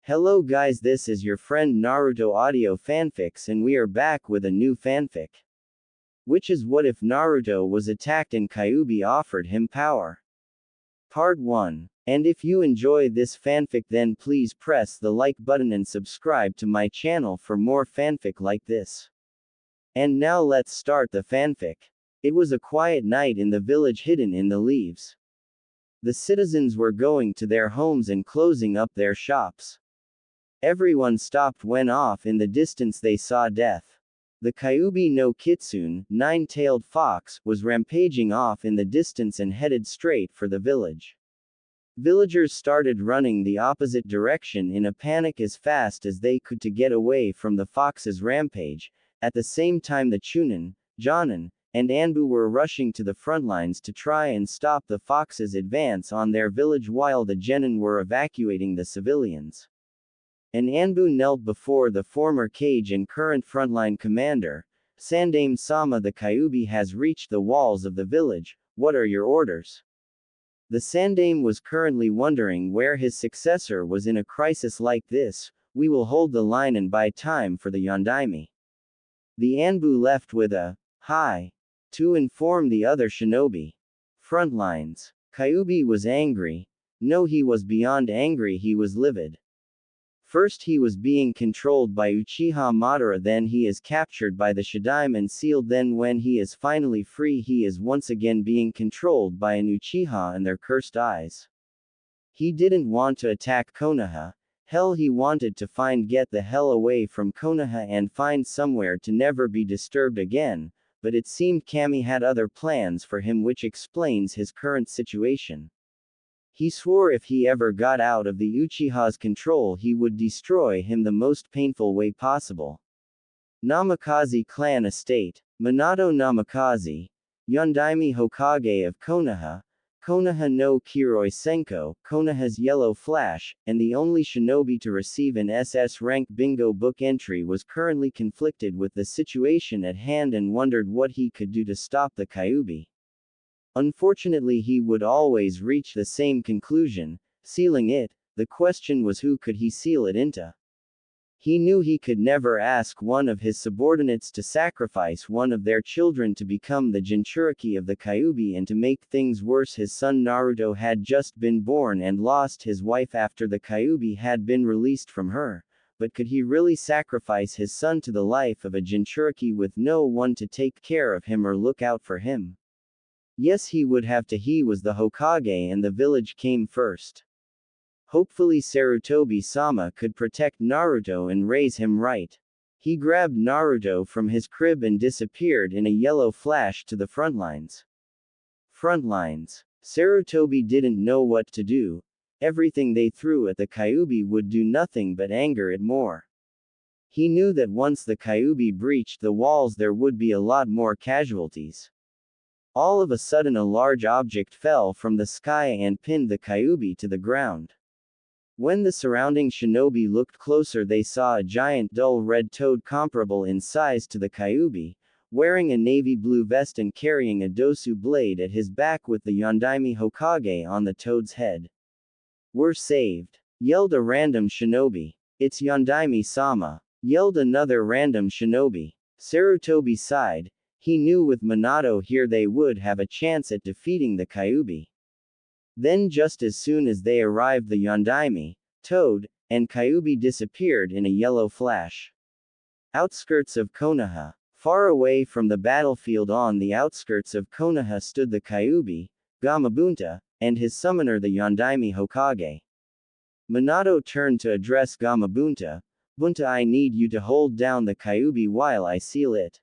Hello guys, this is your friend Naruto Audio Fanfics and we are back with a new fanfic. Which is what if Naruto was attacked and Kyuubi offered him power? Part 1. And if you enjoy this fanfic then please press the like button and subscribe to my channel for more fanfic like this. And now let's start the fanfic. It was a quiet night in the village hidden in the leaves. The citizens were going to their homes and closing up their shops. Everyone stopped when off in the distance they saw death. The Kyuubi no Kitsune, nine-tailed fox, was rampaging off in the distance and headed straight for the village. Villagers started running the opposite direction in a panic as fast as they could to get away from the fox's rampage. At the same time the Chunin, Jonin, and Anbu were rushing to the front lines to try and stop the fox's advance on their village while the genin were evacuating the civilians. And Anbu knelt before the former Kage and current frontline commander. Sandame Sama, the Kyuubi has reached the walls of the village, what are your orders? The Sandame was currently wondering where his successor was in a crisis like this. We will hold the line and buy time for the Yondaime. The Anbu left with a hi to inform the other shinobi. Frontlines. Kyuubi was angry. No, he was beyond angry, he was livid. First he was being controlled by Uchiha Madara, then he is captured by the Shadaime and sealed, then when he is finally free he is once again being controlled by an Uchiha and their cursed eyes. He didn't want to attack Konoha. Hell, he wanted to get the hell away from Konoha and find somewhere to never be disturbed again, but it seemed Kami had other plans for him, which explains his current situation. He swore if he ever got out of the Uchiha's control he would destroy him the most painful way possible. Namikaze clan estate. Minato Namikaze, Yondaime Hokage of Konoha, Konoha no Kiroi Senko, Konoha's Yellow Flash, and the only shinobi to receive an SS rank bingo book entry, was currently conflicted with the situation at hand and wondered what he could do to stop the Kyuubi. Unfortunately he would always reach the same conclusion, sealing it. The question was who could he seal it into? He knew he could never ask one of his subordinates to sacrifice one of their children to become the Jinchuriki of the Kyuubi, and to make things worse his son Naruto had just been born and lost his wife after the Kyuubi had been released from her. But could he really sacrifice his son to the life of a Jinchuriki with no one to take care of him or look out for him? Yes, he would have to. He was the Hokage and the village came first. Hopefully Sarutobi-sama could protect Naruto and raise him right. He grabbed Naruto from his crib and disappeared in a yellow flash to the frontlines. Frontlines. Sarutobi didn't know what to do. Everything they threw at the Kyuubi would do nothing but anger it more. He knew that once the Kyuubi breached the walls there would be a lot more casualties. All of a sudden a large object fell from the sky and pinned the Kyuubi to the ground. When the surrounding shinobi looked closer they saw a giant dull red toad comparable in size to the Kyuubi, wearing a navy blue vest and carrying a dosu blade at his back with the Yondaime Hokage on the toad's head. "We're saved!" yelled a random shinobi. "It's Yondaime-sama!" yelled another random shinobi. Sarutobi sighed. He knew with Minato here they would have a chance at defeating the Kyuubi. Then just as soon as they arrived the Yondaime, Toad, and Kyuubi disappeared in a yellow flash. Outskirts of Konoha. Far away from the battlefield on the outskirts of Konoha stood the Kyuubi, Gamabunta, and his summoner the Yondaime Hokage. Minato turned to address Gamabunta. "Bunta, I need you to hold down the Kyuubi while I seal it."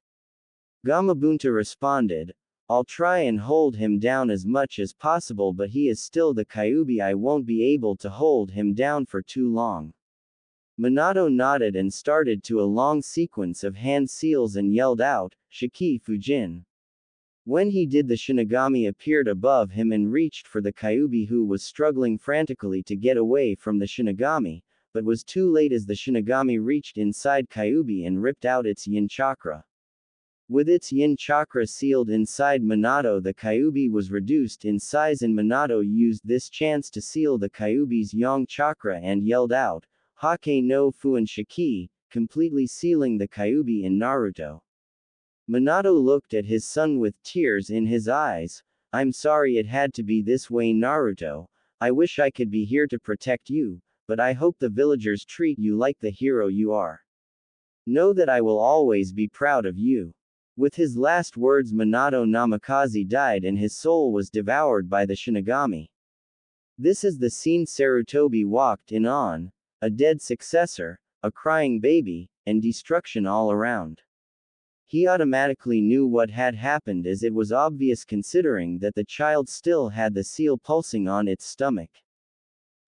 Gamabunta responded, "I'll try and hold him down as much as possible, but he is still the Kyuubi. I won't be able to hold him down for too long." Minato nodded and started to a long sequence of hand seals and yelled out, "Shiki Fujin." When he did, the Shinigami appeared above him and reached for the Kyuubi, who was struggling frantically to get away from the Shinigami, but was too late as the Shinigami reached inside Kyuubi and ripped out its yin chakra. With its yin chakra sealed inside Minato, the Kyuubi was reduced in size, and Minato used this chance to seal the Kyuubi's yang chakra and yelled out, Hake no Fuan Shiki, completely sealing the Kyuubi in Naruto. Minato looked at his son with tears in his eyes. I'm sorry it had to be this way, Naruto. I wish I could be here to protect you, but I hope the villagers treat you like the hero you are. Know that I will always be proud of you. With his last words, Minato Namikaze died and his soul was devoured by the Shinigami. This is the scene Sarutobi walked in on, a dead successor, a crying baby, and destruction all around. He automatically knew what had happened, as it was obvious considering that the child still had the seal pulsing on its stomach.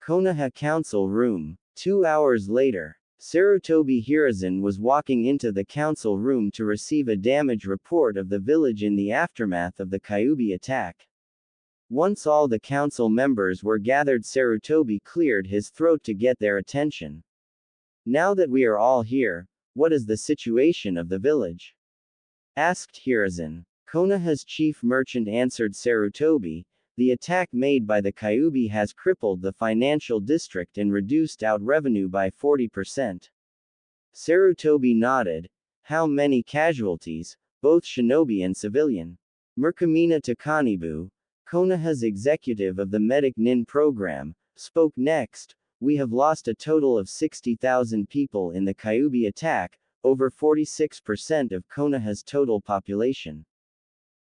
Konoha Council Room. 2 hours later, Sarutobi Hiruzen was walking into the council room to receive a damage report of the village in the aftermath of the Kyuubi attack. Once all the council members were gathered, Sarutobi cleared his throat to get their attention. Now that we are all here, what is the situation of the village? Asked Hiruzen. Konoha's chief merchant answered Sarutobi. The attack made by the Kyuubi has crippled the financial district and reduced out revenue by 40%. Sarutobi nodded. How many casualties, both shinobi and civilian? Murkamina Takanibu, Konoha's executive of the Medic Nin program, spoke next. We have lost a total of 60,000 people in the Kyuubi attack, over 46% of Konoha's total population.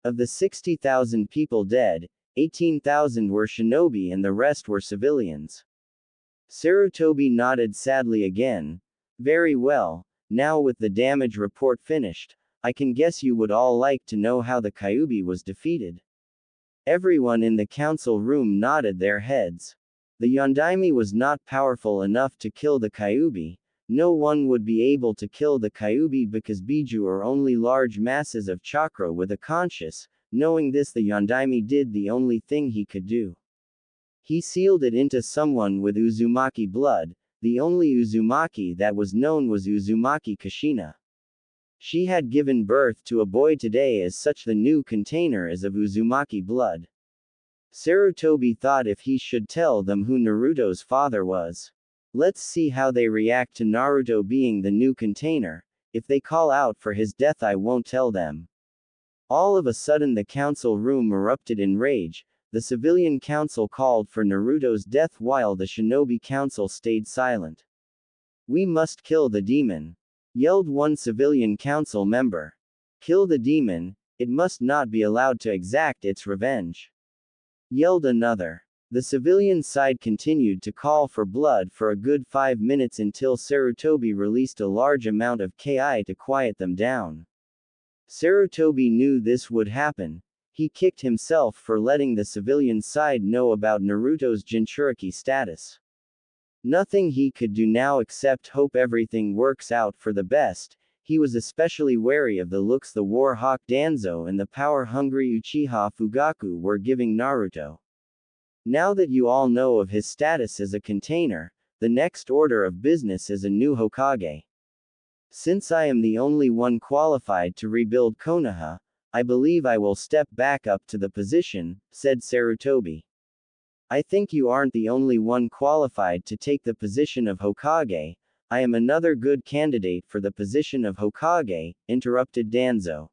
Of the 60,000 people dead, 18,000 were shinobi and the rest were civilians. Sarutobi nodded sadly again. Very well, now with the damage report finished, I can guess you would all like to know how the Kyuubi was defeated. Everyone in the council room nodded their heads. The Yondaime was not powerful enough to kill the Kyuubi. No one would be able to kill the Kyuubi because Biju are only large masses of chakra with a conscious. Knowing this, the Yondaime did the only thing he could do. He sealed it into someone with Uzumaki blood. The only Uzumaki that was known was Uzumaki Kushina. She had given birth to a boy today, as such the new container is of Uzumaki blood. Sarutobi thought if he should tell them who Naruto's father was. Let's see how they react to Naruto being the new container. If they call out for his death, I won't tell them. All of a sudden the council room erupted in rage. The civilian council called for Naruto's death while the shinobi council stayed silent. We must kill the demon, yelled one civilian council member. Kill the demon, it must not be allowed to exact its revenge, yelled another. The civilian side continued to call for blood for a good 5 minutes until Sarutobi released a large amount of Ki to quiet them down. Sarutobi knew this would happen. He kicked himself for letting the civilian side know about Naruto's Jinchuriki status. Nothing he could do now except hope everything works out for the best. He was especially wary of the looks the war hawk Danzo and the power-hungry Uchiha Fugaku were giving Naruto. Now that you all know of his status as a container, the next order of business is a new Hokage. Since I am the only one qualified to rebuild Konoha, I believe I will step back up to the position, said Sarutobi. I think you aren't the only one qualified to take the position of Hokage. I am another good candidate for the position of Hokage, interrupted Danzo.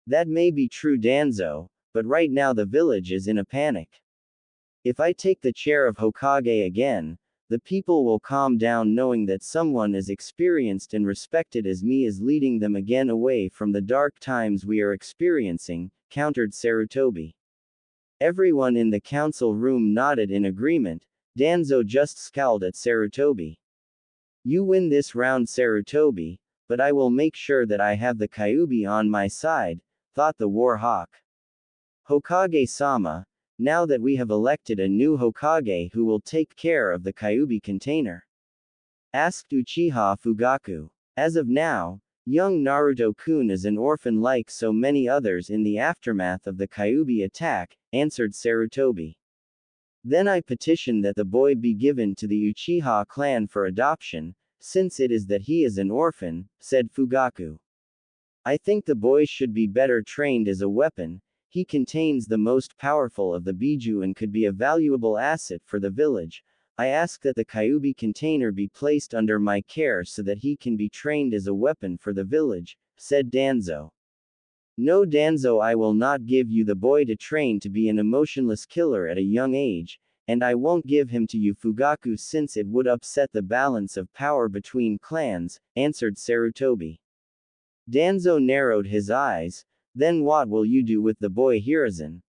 That may be true, Danzo, but right now the village is in a panic. If I take the chair of Hokage again, the people will calm down knowing that someone as experienced and respected as me is leading them again away from the dark times we are experiencing, countered Sarutobi. Everyone in the council room nodded in agreement. Danzo just scowled at Sarutobi. You win this round, Sarutobi, but I will make sure that I have the Kyuubi on my side, thought the war hawk. Hokage-sama, now that we have elected a new Hokage, who will take care of the Kyuubi container? Asked Uchiha Fugaku. As of now, young Naruto-kun is an orphan like so many others in the aftermath of the Kyuubi attack, answered Sarutobi. Then I petition that the boy be given to the Uchiha clan for adoption, since it is that he is an orphan, said Fugaku. I think the boy should be better trained as a weapon. He contains the most powerful of the Biju and could be a valuable asset for the village. I ask that the Kyuubi container be placed under my care so that he can be trained as a weapon for the village, said Danzo. No Danzo, I will not give you the boy to train to be an emotionless killer at a young age, and I won't give him to you Fugaku since it would upset the balance of power between clans, answered Sarutobi. Danzo narrowed his eyes. Then what will you do with the boy Hiruzen?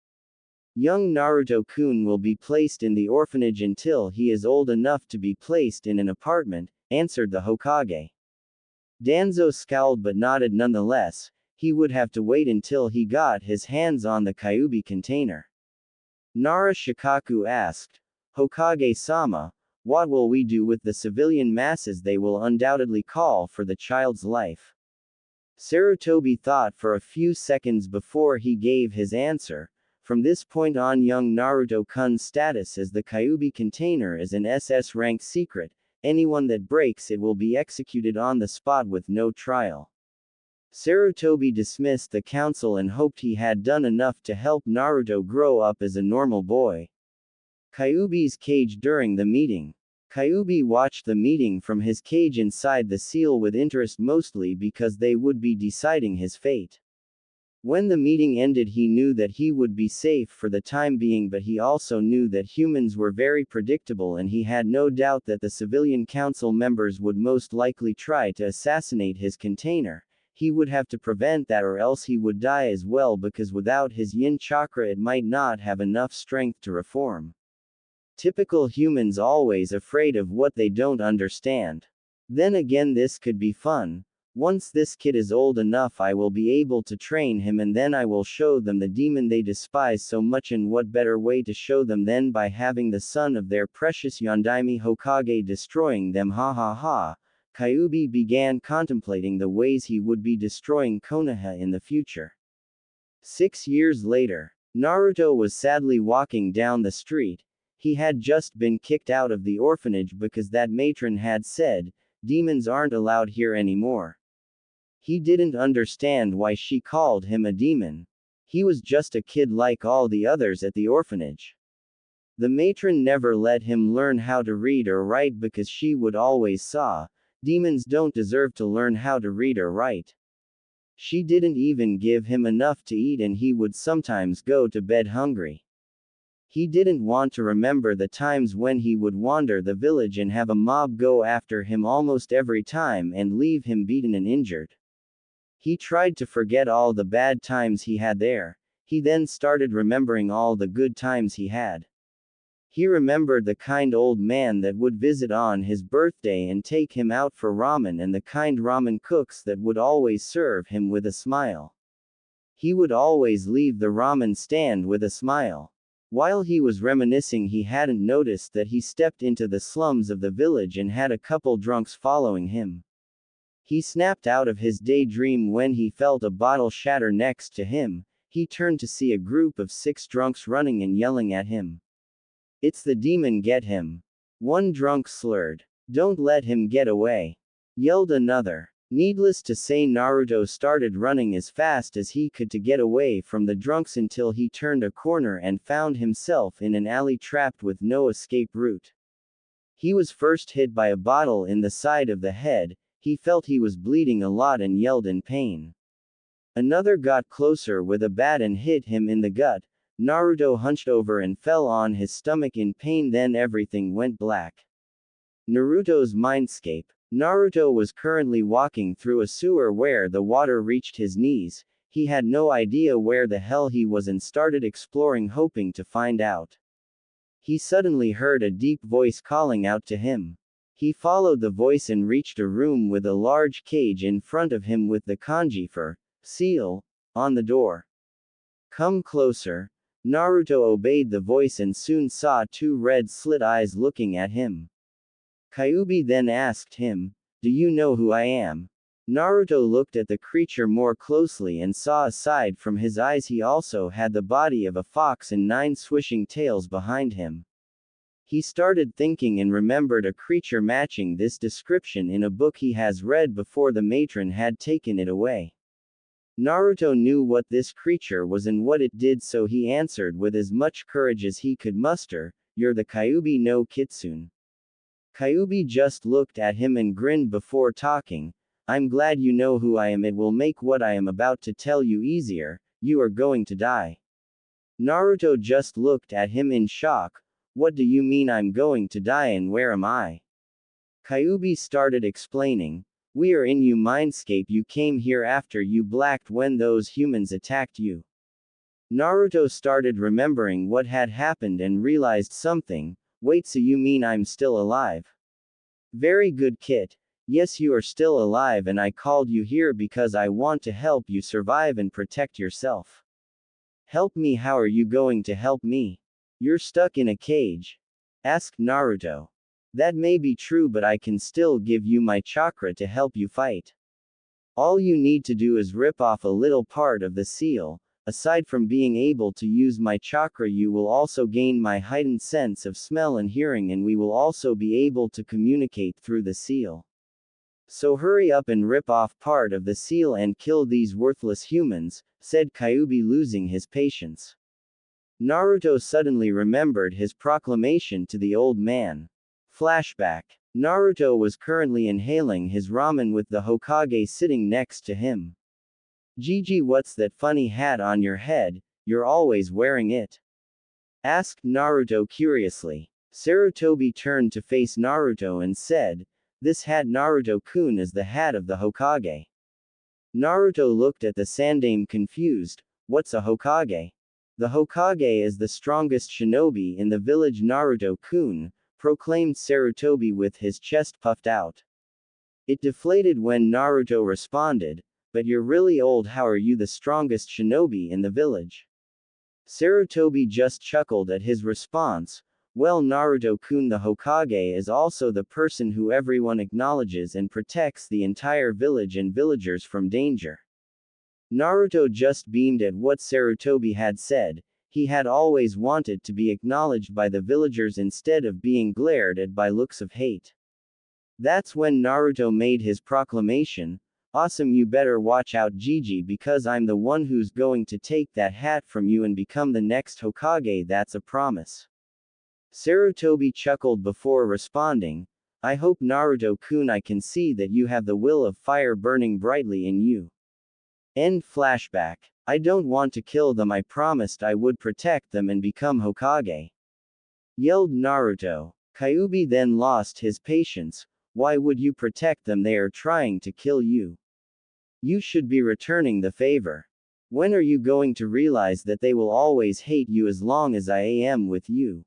Young Naruto-kun will be placed in the orphanage until he is old enough to be placed in an apartment, answered the Hokage. Danzo scowled but nodded nonetheless. He would have to wait until he got his hands on the Kyuubi container. Nara Shikaku asked, Hokage-sama, what will we do with the civilian masses they will undoubtedly call for the child's life? Sarutobi thought for a few seconds before he gave his answer. From this point on, young Naruto-kun's status as the Kyuubi container is an SS rank secret. Anyone that breaks it will be executed on the spot with no trial. Sarutobi dismissed the council and hoped he had done enough to help Naruto grow up as a normal boy. Kyuubi's cage during the meeting. Kyuubi watched the meeting from his cage inside the seal with interest, mostly because they would be deciding his fate. When the meeting ended, he knew that he would be safe for the time being, but he also knew that humans were very predictable, and he had no doubt that the civilian council members would most likely try to assassinate his container. He would have to prevent that, or else he would die as well, because without his yin chakra it might not have enough strength to reform. Typical humans, always afraid of what they don't understand. Then again, this could be fun. Once this kid is old enough, I will be able to train him, and then I will show them the demon they despise so much. And what better way to show them than by having the son of their precious Yondaime Hokage destroying them? Ha ha ha. Kyuubi began contemplating the ways he would be destroying Konoha in the future. 6 years later, Naruto was sadly walking down the street. He had just been kicked out of the orphanage because that matron had said, demons aren't allowed here anymore. He didn't understand why she called him a demon. He was just a kid like all the others at the orphanage. The matron never let him learn how to read or write because she would always say, demons don't deserve to learn how to read or write. She didn't even give him enough to eat, and he would sometimes go to bed hungry. He didn't want to remember the times when he would wander the village and have a mob go after him almost every time and leave him beaten and injured. He tried to forget all the bad times he had there. He then started remembering all the good times he had. He remembered the kind old man that would visit on his birthday and take him out for ramen, and the kind ramen cooks that would always serve him with a smile. He would always leave the ramen stand with a smile. While he was reminiscing, he hadn't noticed that he stepped into the slums of the village and had a couple drunks following him. He snapped out of his daydream when he felt a bottle shatter next to him. He turned to see a group of 6 drunks running and yelling at him. It's the demon, get him. One drunk slurred. Don't let him get away, yelled another. Needless to say, Naruto started running as fast as he could to get away from the drunks until he turned a corner and found himself in an alley trapped with no escape route. He was first hit by a bottle in the side of the head. He felt he was bleeding a lot and yelled in pain. Another got closer with a bat and hit him in the gut. Naruto hunched over and fell on his stomach in pain. Then everything went black. Naruto's mindscape. Naruto was currently walking through a sewer where the water reached his knees. He had no idea where the hell he was and started exploring, hoping to find out. He suddenly heard a deep voice calling out to him. He followed the voice and reached a room with a large cage in front of him with the kanji for seal on the door. Come closer. Naruto obeyed the voice and soon saw 2 red slit eyes looking at him. Kyuubi then asked him, do you know who I am? Naruto looked at the creature more closely and saw aside from his eyes he also had the body of a fox and 9 swishing tails behind him. He started thinking and remembered a creature matching this description in a book he has read before the matron had taken it away. Naruto knew what this creature was and what it did, so he answered with as much courage as he could muster, you're the Kyuubi no Kitsune. Kyuubi just looked at him and grinned before talking. I'm glad you know who I am. It will make what I am about to tell you easier. You are going to die. Naruto just looked at him in shock. What do you mean I'm going to die and where am I? Kyuubi started explaining. We are in your mindscape. You came here after you blacked when those humans attacked you. Naruto started remembering what had happened and realized something. Wait, so you mean I'm still alive? Very good, Kit. Yes, you are still alive and I called you here because I want to help you survive and protect yourself. Help me? How are you going to help me? You're stuck in a cage. Asked Naruto. That may be true, but I can still give you my chakra to help you fight. All you need to do is rip off a little part of the seal. Aside from being able to use my chakra, you will also gain my heightened sense of smell and hearing, and we will also be able to communicate through the seal. So hurry up and rip off part of the seal and kill these worthless humans, said Kyuubi, losing his patience. Naruto suddenly remembered his proclamation to the old man. Flashback. Naruto was currently inhaling his ramen with the Hokage sitting next to him. Gigi, what's that funny hat on your head? You're always wearing it. Asked Naruto curiously. Sarutobi turned to face Naruto and said, this hat, Naruto-kun, is the hat of the Hokage. Naruto looked at the Sandaime confused. What's a Hokage? The Hokage is the strongest shinobi in the village, Naruto-kun, proclaimed Sarutobi with his chest puffed out. It deflated when Naruto responded, but you're really old. How are you the strongest shinobi in the village? Sarutobi just chuckled at his response. Well, Naruto-kun, the Hokage is also the person who everyone acknowledges and protects the entire village and villagers from danger. Naruto just beamed at what Sarutobi had said. He had always wanted to be acknowledged by the villagers instead of being glared at by looks of hate. That's when Naruto made his proclamation. Awesome, you better watch out, Gigi, because I'm the one who's going to take that hat from you and become the next Hokage. That's a promise. Sarutobi chuckled before responding. I hope, Naruto-kun, I can see that you have the will of fire burning brightly in you. End flashback. I don't want to kill them. I promised I would protect them and become Hokage. Yelled Naruto. Kyuubi then lost his patience. Why would you protect them? They are trying to kill you. You should be returning the favor. When are you going to realize that they will always hate you as long as I am with you?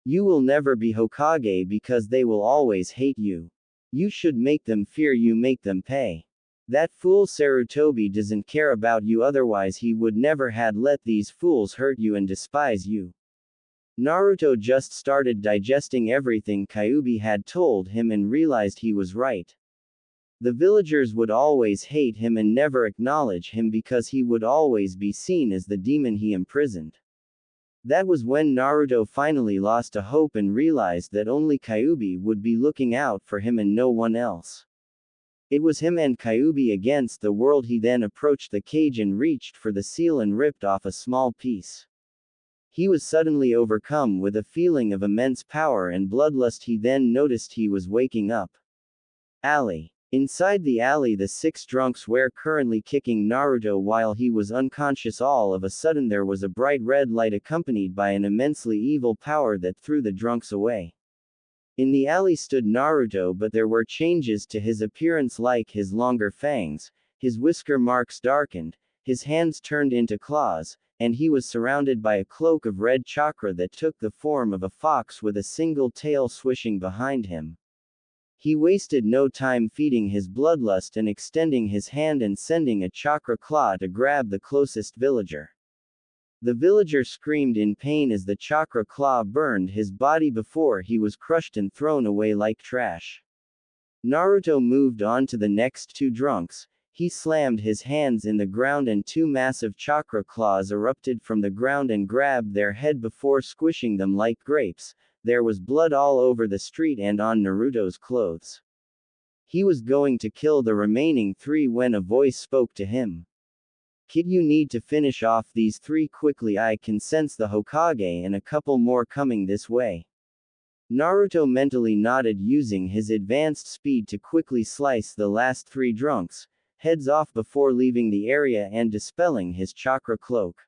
You will never be Hokage because they will always hate you. You should make them fear you, make them pay. That fool Sarutobi doesn't care about you, otherwise he would never had let these fools hurt you and despise you. Naruto just started digesting everything Kyuubi had told him and realized he was right. The villagers would always hate him and never acknowledge him because he would always be seen as the demon he imprisoned. That was when Naruto finally lost a hope and realized that only Kyuubi would be looking out for him and no one else. It was him and Kyuubi against the world. He then approached the cage and reached for the seal and ripped off a small piece. He was suddenly overcome with a feeling of immense power and bloodlust. He then noticed he was waking up. Alley. Inside the alley, the 6 drunks were currently kicking Naruto while he was unconscious. All of a sudden there was a bright red light accompanied by an immensely evil power that threw the drunks away. In the alley stood Naruto, but there were changes to his appearance, like his longer fangs, his whisker marks darkened, his hands turned into claws, and he was surrounded by a cloak of red chakra that took the form of a fox with a single tail swishing behind him. He wasted no time feeding his bloodlust and extending his hand and sending a chakra claw to grab the closest villager. The villager screamed in pain as the chakra claw burned his body before he was crushed and thrown away like trash. Naruto moved on to the next 2 drunks. He slammed his hands in the ground and 2 massive chakra claws erupted from the ground and grabbed their head before squishing them like grapes. There was blood all over the street and on Naruto's clothes. He was going to kill the remaining 3 when a voice spoke to him. Kid, you need to finish off these 3 quickly. I can sense the Hokage and a couple more coming this way. Naruto mentally nodded, using his advanced speed to quickly slice the last three drunks' heads off before leaving the area and dispelling his chakra cloak.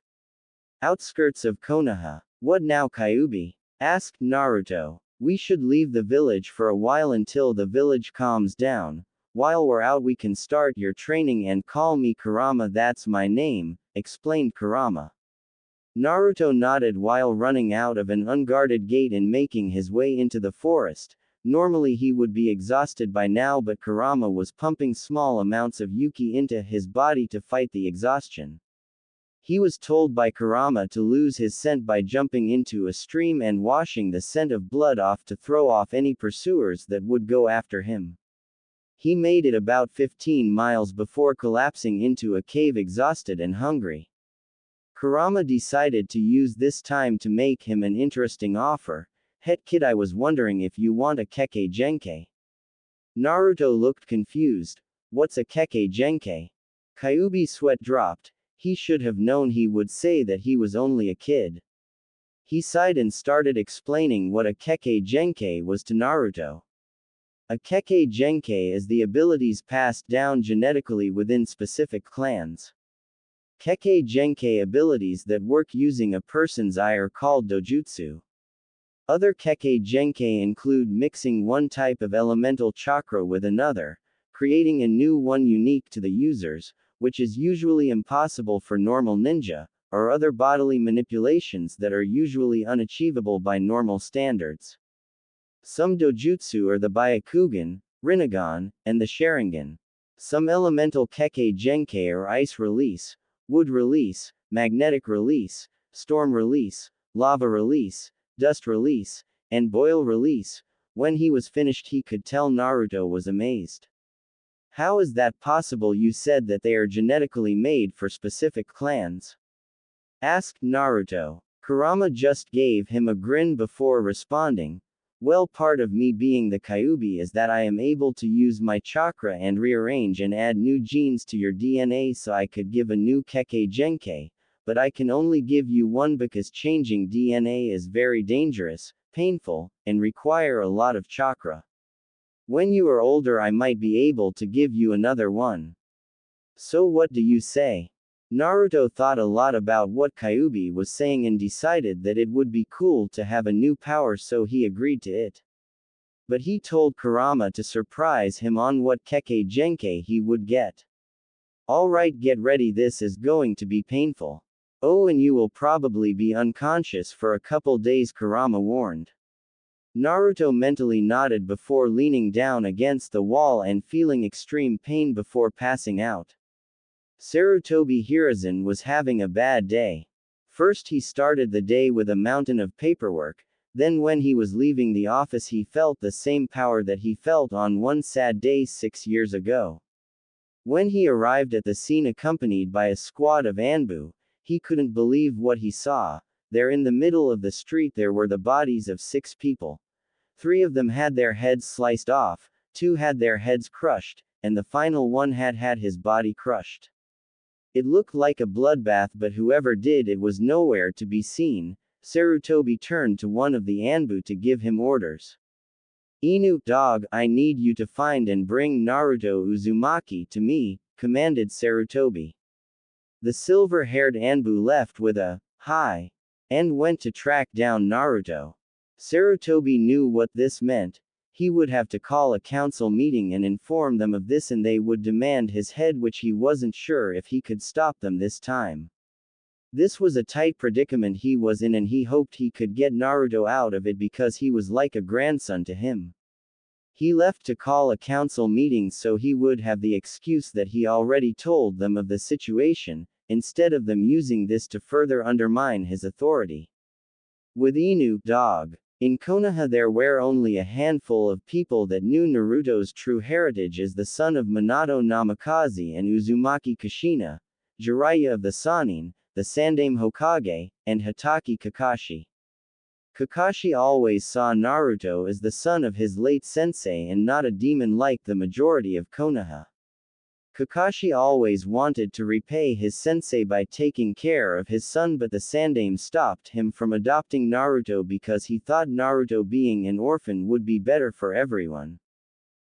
Outskirts of Konoha. What now, Kyuubi? Asked Naruto. We should leave the village for a while until the village calms down. While we're out we can start your training and call me Kurama, that's my name, explained Kurama. Naruto nodded while running out of an unguarded gate and making his way into the forest. Normally he would be exhausted by now, but Kurama was pumping small amounts of Yuki into his body to fight the exhaustion. He was told by Kurama to lose his scent by jumping into a stream and washing the scent of blood off to throw off any pursuers that would go after him. He made it about 15 miles before collapsing into a cave, exhausted and hungry. Kurama decided to use this time to make him an interesting offer. Het kid, I was wondering if you want a keke genkai. Naruto looked confused. What's a keke genkai? Kyuubi's sweat dropped. He should have known he would say that he was only a kid. He sighed and started explaining what a keke genkai was to Naruto. A keke genkai is the abilities passed down genetically within specific clans. Keke genkai abilities that work using a person's eye are called dojutsu. Other keke genkai include mixing one type of elemental chakra with another, creating a new one unique to the users, which is usually impossible for normal ninja, or other bodily manipulations that are usually unachievable by normal standards. Some dojutsu are the Byakugan, Rinnegan, and the Sharingan. Some elemental keke genkai are ice release, wood release, magnetic release, storm release, lava release, dust release, and boil release. When he was finished he could tell Naruto was amazed. How is that possible? You said that they are genetically made for specific clans. Asked Naruto. Kurama just gave him a grin before responding. Well, part of me being the Kyuubi is that I am able to use my chakra and rearrange and add new genes to your DNA, so I could give a new keke genkai, but I can only give you one because changing DNA is very dangerous, painful, and require a lot of chakra. When you are older I might be able to give you another one. So what do you say? Naruto thought a lot about what Kyuubi was saying and decided that it would be cool to have a new power, so he agreed to it. But he told Kurama to surprise him on what keke genkai he would get. Alright, get ready, this is going to be painful. Oh, and you will probably be unconscious for a couple days, Kurama warned. Naruto mentally nodded before leaning down against the wall and feeling extreme pain before passing out. Sarutobi Hiruzen was having a bad day. First he started the day with a mountain of paperwork, then when he was leaving the office he felt the same power that he felt on one sad day 6 years ago. When he arrived at the scene accompanied by a squad of Anbu, he couldn't believe what he saw. There in the middle of the street there were the bodies of 6 people. 3 of them had their heads sliced off, 2 had their heads crushed, and the final one had his body crushed. It looked like a bloodbath, but whoever did it was nowhere to be seen. Sarutobi turned to one of the Anbu to give him orders. Inu, dog, I need you to find and bring Naruto Uzumaki to me, commanded Sarutobi. The silver-haired Anbu left with a hi and went to track down Naruto. Sarutobi knew what this meant. He would have to call a council meeting and inform them of this, and they would demand his head, which he wasn't sure if he could stop them this time. This was a tight predicament he was in, and he hoped he could get Naruto out of it because he was like a grandson to him. He left to call a council meeting so he would have the excuse that he already told them of the situation, instead of them using this to further undermine his authority. With Inu, dog. In Konoha there were only a handful of people that knew Naruto's true heritage as the son of Minato Namikaze and Uzumaki Kushina, Jiraiya of the Sannin, the Sandaime Hokage, and Hatake Kakashi. Kakashi always saw Naruto as the son of his late sensei and not a demon like the majority of Konoha. Kakashi always wanted to repay his sensei by taking care of his son, but the Sandaime stopped him from adopting Naruto because he thought Naruto being an orphan would be better for everyone.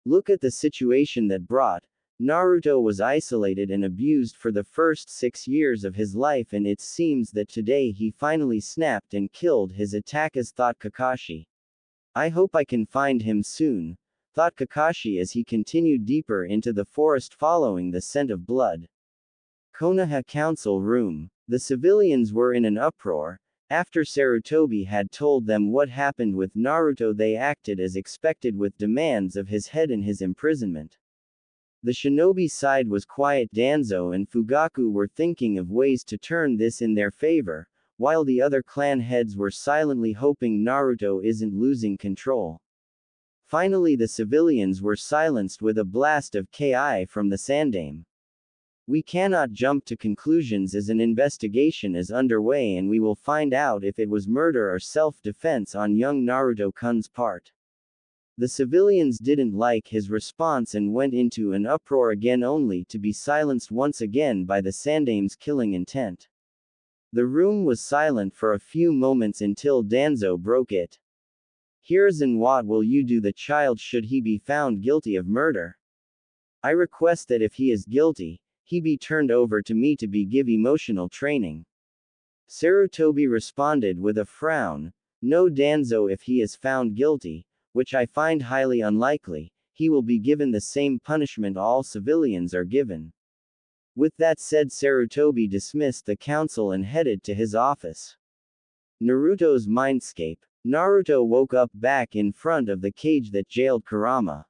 Look at the situation that brought. Naruto was isolated and abused for the first 6 years of his life, and it seems that today he finally snapped and killed his attackers, thought Kakashi. I hope I can find him soon, thought Kakashi as he continued deeper into the forest following the scent of blood. Konoha Council Room. The civilians were in an uproar. After Sarutobi had told them what happened with Naruto, they acted as expected with demands of his head and his imprisonment. The shinobi side was quiet. Danzo and Fugaku were thinking of ways to turn this in their favor, while the other clan heads were silently hoping Naruto isn't losing control. Finally, the civilians were silenced with a blast of ki from the Sandaime. We cannot jump to conclusions as an investigation is underway, and we will find out if it was murder or self-defense on young Naruto-kun's part. The civilians didn't like his response and went into an uproar again, only to be silenced once again by the Sandaime's killing intent. The room was silent for a few moments until Danzo broke it. Hiruzen, what will you do the child should he be found guilty of murder? I request that if he is guilty, he be turned over to me to be give emotional training. Sarutobi responded with a frown. No, Danzo, if he is found guilty, which I find highly unlikely, he will be given the same punishment all civilians are given. With that said, Sarutobi dismissed the council and headed to his office. Naruto's mindscape. Naruto woke up back in front of the cage that jailed Kurama.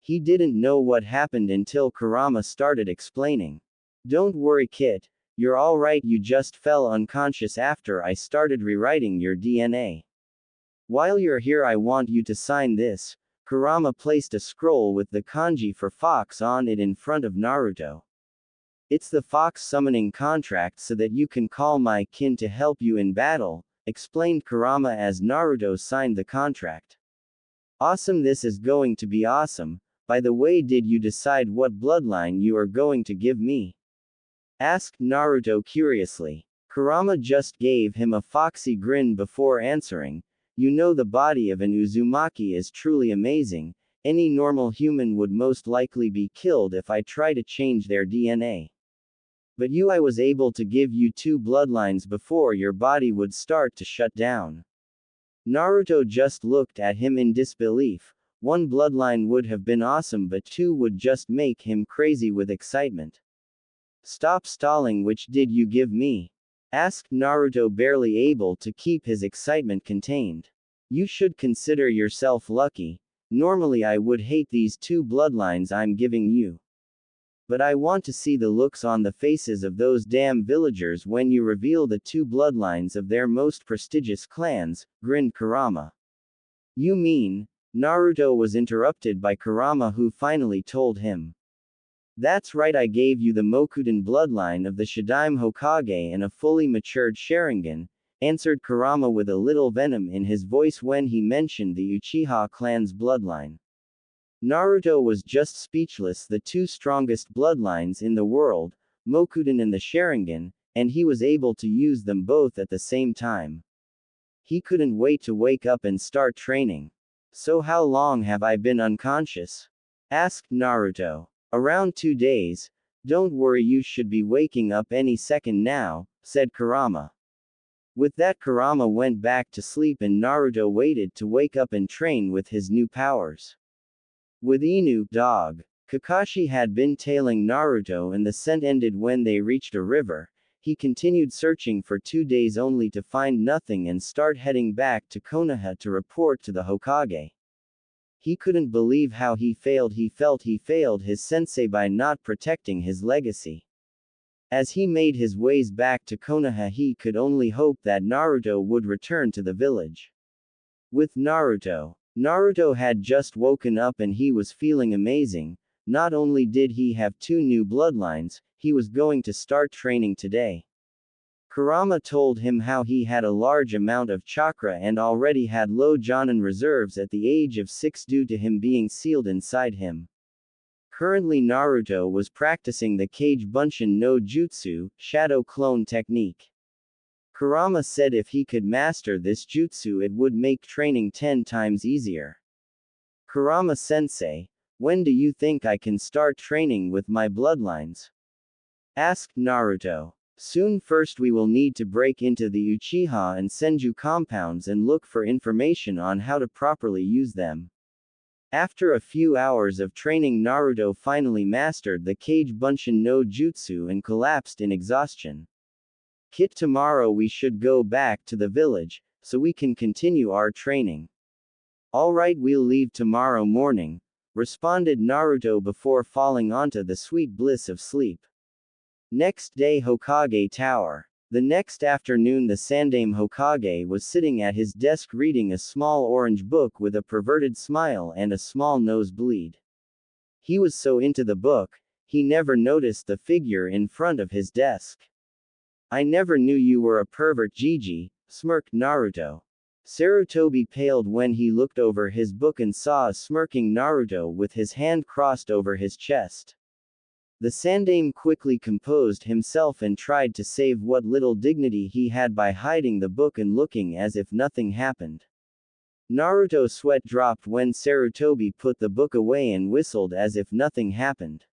He didn't know what happened until Kurama started explaining. Don't worry, kid. You're alright, you just fell unconscious after I started rewriting your DNA. While you're here, I want you to sign this. Kurama placed a scroll with the kanji for fox on it in front of Naruto. It's the fox summoning contract so that you can call my kin to help you in battle, explained Kurama as Naruto signed the contract. Awesome, this is going to be awesome. By the way, did you decide what bloodline you are going to give me? Asked Naruto curiously. Kurama just gave him a foxy grin before answering. You know, the body of an Uzumaki is truly amazing. Any normal human would most likely be killed if I try to change their DNA. But I was able to give you 2 bloodlines before your body would start to shut down. Naruto just looked at him in disbelief. 1 bloodline would have been awesome, but 2 would just make him crazy with excitement. Stop stalling, which did you give me? Asked Naruto, barely able to keep his excitement contained. You should consider yourself lucky. Normally I would hate these 2 bloodlines I'm giving you. But I want to see the looks on the faces of those damn villagers when you reveal the 2 bloodlines of their most prestigious clans, grinned Kurama. You mean? Naruto was interrupted by Kurama, who finally told him. That's right, I gave you the Mokuden bloodline of the Shidaime Hokage and a fully matured Sharingan, answered Kurama with a little venom in his voice when he mentioned the Uchiha clan's bloodline. Naruto was just speechless. The 2 strongest bloodlines in the world, Mokuden and the Sharingan, and he was able to use them both at the same time. He couldn't wait to wake up and start training. So how long have I been unconscious? Asked Naruto. Around 2 days. Don't worry, you should be waking up any second now, said Kurama. With that, Kurama went back to sleep and Naruto waited to wake up and train with his new powers. With Inu, dog. Kakashi had been tailing Naruto and the scent ended when they reached a river. He continued searching for 2 days only to find nothing and start heading back to Konoha to report to the Hokage. He couldn't believe how he failed. He felt he failed his sensei by not protecting his legacy. As he made his ways back to Konoha, he could only hope that Naruto would return to the village. With Naruto had just woken up and he was feeling amazing. Not only did he have 2 new bloodlines, he was going to start training today. Kurama told him how he had a large amount of chakra and already had low Jonin reserves at the age of 6 due to him being sealed inside him. Currently Naruto was practicing the Kage Bunshin no Jutsu, shadow clone technique. Kurama said if he could master this jutsu it would make training 10 times easier. Kurama-sensei, when do you think I can start training with my bloodlines? Asked Naruto. Soon. First we will need to break into the Uchiha and Senju compounds and look for information on how to properly use them. After a few hours of training Naruto finally mastered the Kage Bunshin no Jutsu and collapsed in exhaustion. Kit, tomorrow we should go back to the village, so we can continue our training. Alright, we'll leave tomorrow morning, responded Naruto before falling onto the sweet bliss of sleep. Next day, Hokage Tower. The next afternoon the Sandaime Hokage was sitting at his desk reading a small orange book with a perverted smile and a small nosebleed. He was so into the book, he never noticed the figure in front of his desk. I never knew you were a pervert, Gigi, smirked Naruto. Sarutobi paled when he looked over his book and saw a smirking Naruto with his hand crossed over his chest. The Sandaime quickly composed himself and tried to save what little dignity he had by hiding the book and looking as if nothing happened. Naruto's sweat dropped when Sarutobi put the book away and whistled as if nothing happened.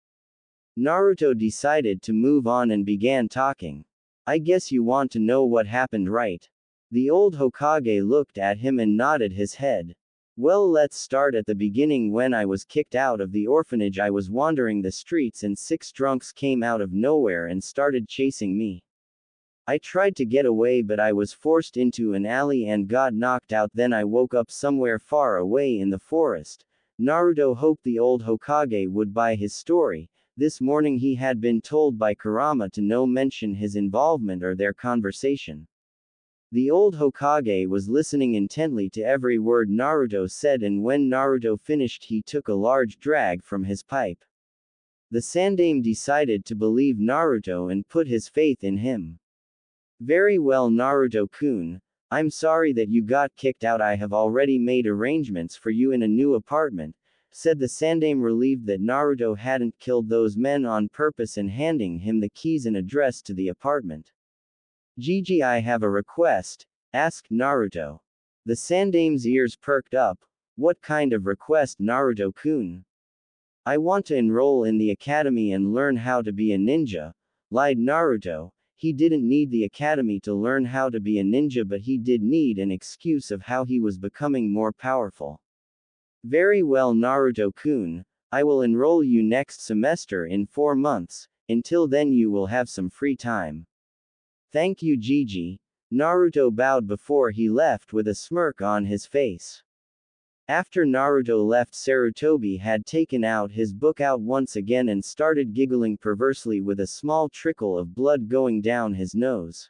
Naruto decided to move on and began talking. I guess you want to know what happened, right? The old Hokage looked at him and nodded his head. Well, let's start at the beginning. When I was kicked out of the orphanage, I was wandering the streets and 6 drunks came out of nowhere and started chasing me. I tried to get away, but I was forced into an alley and got knocked out. Then I woke up somewhere far away in the forest. Naruto hoped the old Hokage would buy his story. This morning he had been told by Kurama to no mention his involvement or their conversation. The old Hokage was listening intently to every word Naruto said, and when Naruto finished he took a large drag from his pipe. The Sandaime decided to believe Naruto and put his faith in him. Very well, Naruto-kun, I'm sorry that you got kicked out. I have already made arrangements for you in a new apartment, said the Sandaime, relieved that Naruto hadn't killed those men on purpose and handing him the keys and address to the apartment. Gigi, I have a request, asked Naruto. The Sandaime's ears perked up. What kind of request, Naruto-kun? I want to enroll in the academy and learn how to be a ninja, lied Naruto. He didn't need the academy to learn how to be a ninja, but he did need an excuse of how he was becoming more powerful. Very well, Naruto-kun, I will enroll you next semester in 4 months. Until then you will have some free time. Thank you, Gigi. Naruto bowed before he left with a smirk on his face. After Naruto left, Sarutobi had taken out his book out once again and started giggling perversely with a small trickle of blood going down his nose.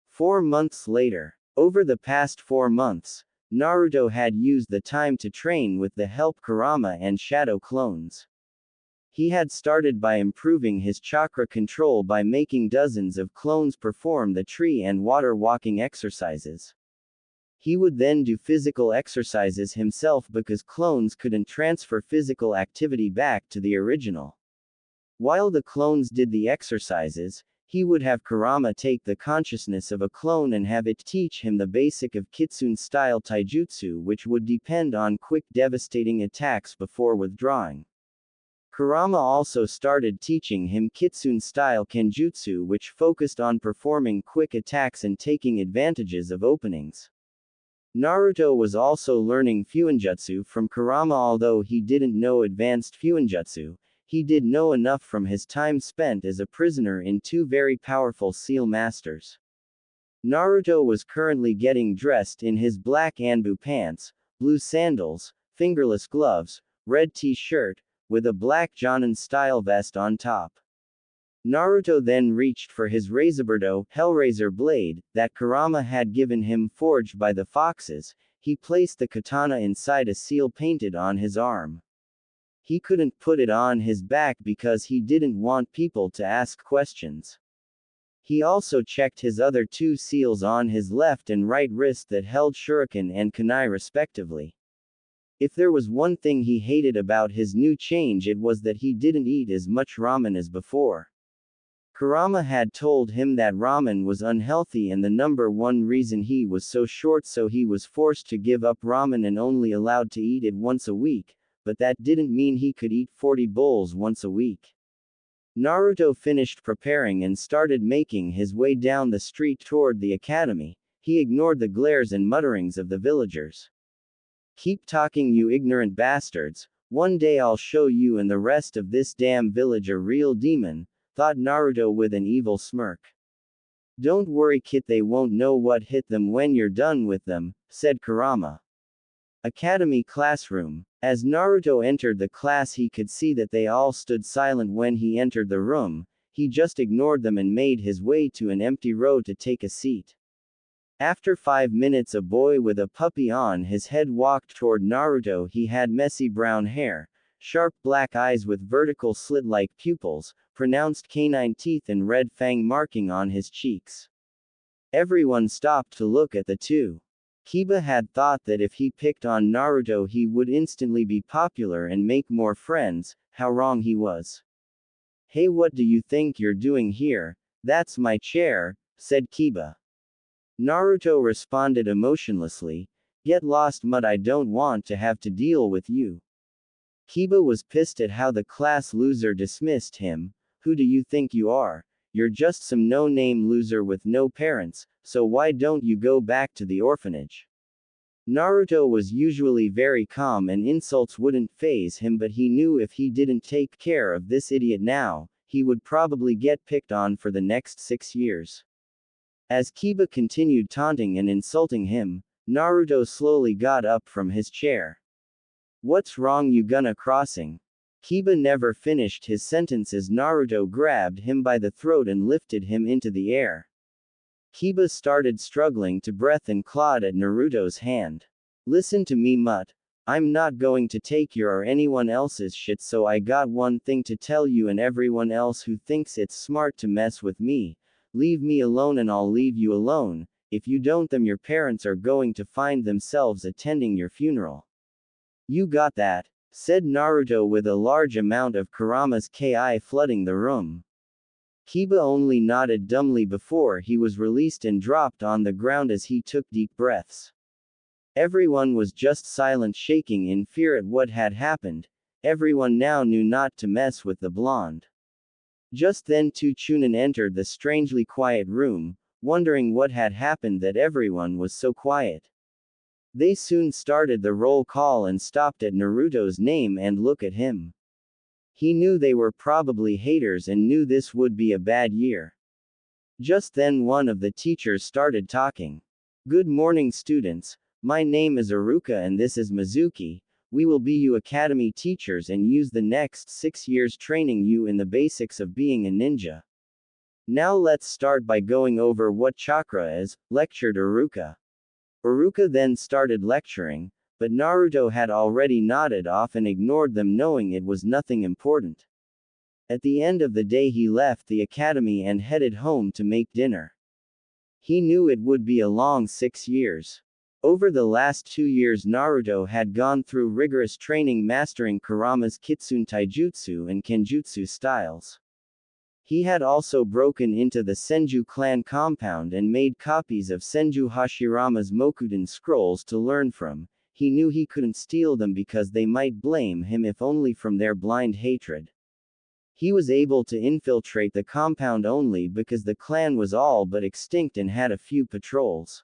4 months later. Over the past 4 months, Naruto had used the time to train with the help Kurama and shadow clones. He had started by improving his chakra control by making dozens of clones perform the tree and water walking exercises. He would then do physical exercises himself because clones couldn't transfer physical activity back to the original. While the clones did the exercises, he would have Kurama take the consciousness of a clone and have it teach him the basic of Kitsune-style taijutsu, which would depend on quick devastating attacks before withdrawing. Kurama also started teaching him Kitsune-style kenjutsu, which focused on performing quick attacks and taking advantages of openings. Naruto was also learning fuinjutsu from Kurama. Although he didn't know advanced fuinjutsu, he did know enough from his time spent as a prisoner in 2 very powerful seal masters. Naruto was currently getting dressed in his black Anbu pants, blue sandals, fingerless gloves, red t-shirt, with a black Jonin-style vest on top. Naruto then reached for his Razorberdo, Hellraiser blade, that Kurama had given him forged by the foxes. He placed the katana inside a seal painted on his arm. He couldn't put it on his back because he didn't want people to ask questions. He also checked his other 2 seals on his left and right wrist that held shuriken and kunai respectively. If there was one thing he hated about his new change, it was that he didn't eat as much ramen as before. Kurama had told him that ramen was unhealthy and the number one reason he was so short, so he was forced to give up ramen and only allowed to eat it once a week, but that didn't mean he could eat 40 bowls once a week. Naruto finished preparing and started making his way down the street toward the academy. He ignored the glares and mutterings of the villagers. "Keep talking, you ignorant bastards. One day I'll show you and the rest of this damn village a real demon," thought Naruto with an evil smirk. "Don't worry, kid, they won't know what hit them when you're done with them," said Kurama. Academy classroom. As Naruto entered the class, he could see that they all stood silent when he entered the room. He just ignored them and made his way to an empty row to take a seat. After 5 minutes, a boy with a puppy on his head walked toward Naruto. He had messy brown hair, sharp black eyes with vertical slit-like pupils, pronounced canine teeth, and red fang marking on his cheeks. Everyone stopped to look at the two. Kiba had thought that if he picked on Naruto he would instantly be popular and make more friends. How wrong he was. "Hey, what do you think you're doing here?" "That's my chair," said Kiba. Naruto responded emotionlessly, "Get lost, mud, I don't want to have to deal with you." Kiba was pissed at how the class loser dismissed him. "Who do you think you are? You're just some no-name loser with no parents, so why don't you go back to the orphanage?" Naruto was usually very calm and insults wouldn't faze him, but he knew if he didn't take care of this idiot now, he would probably get picked on for the next 6 years. As Kiba continued taunting and insulting him, Naruto slowly got up from his chair. "What's wrong, you gonna crossing?" Kiba never finished his sentence as Naruto grabbed him by the throat and lifted him into the air. Kiba started struggling to breath and clawed at Naruto's hand. "Listen to me, mutt. I'm not going to take your or anyone else's shit, so I got one thing to tell you and everyone else who thinks it's smart to mess with me. Leave me alone and I'll leave you alone. If you don't, then your parents are going to find themselves attending your funeral." "You got that?" said Naruto with a large amount of Kurama's ki flooding the room. Kiba only nodded dumbly before he was released and dropped on the ground as he took deep breaths. Everyone was just silent, shaking in fear at what had happened. Everyone now knew not to mess with the blonde. Just then two Chunin entered the strangely quiet room, wondering what had happened that everyone was so quiet. They soon started the roll call and stopped at Naruto's name and looked at him. He knew they were probably haters and knew this would be a bad year. Just then one of the teachers started talking. "Good morning, students. My name is Aruka and this is Mizuki. We will be you academy teachers and use the next 6 years training you in the basics of being a ninja. Now let's start by going over what chakra is," lectured Aruka. Aruka then started lecturing, but Naruto had already nodded off and ignored them, knowing it was nothing important. At the end of the day he left the academy and headed home to make dinner. He knew it would be a long 6 years. Over the last 2 years Naruto had gone through rigorous training, mastering Kurama's Kitsune Taijutsu and Kenjutsu styles. He had also broken into the Senju clan compound and made copies of Senju Hashirama's Mokuden scrolls to learn from. He knew he couldn't steal them because they might blame him, if only from their blind hatred. He was able to infiltrate the compound only because the clan was all but extinct and had a few patrols.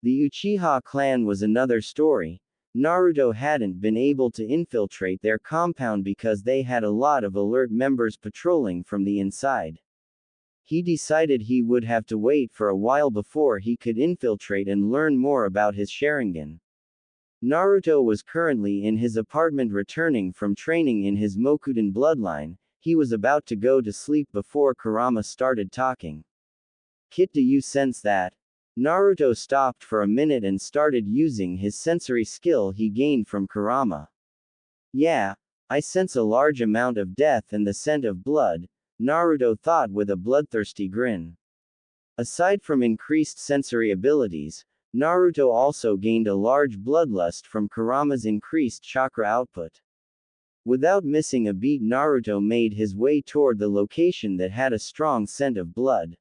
The Uchiha clan was another story. Naruto hadn't been able to infiltrate their compound because they had a lot of alert members patrolling from the inside. He decided he would have to wait for a while before he could infiltrate and learn more about his Sharingan. Naruto was currently in his apartment returning from training in his Mokuden bloodline. He was about to go to sleep before Kurama started talking. "Kit, do you sense that?" Naruto stopped for a minute and started using his sensory skill he gained from Kurama. "Yeah, I sense a large amount of death and the scent of blood," Naruto thought with a bloodthirsty grin. Aside from increased sensory abilities, Naruto also gained a large bloodlust from Kurama's increased chakra output. Without missing a beat, Naruto made his way toward the location that had a strong scent of blood.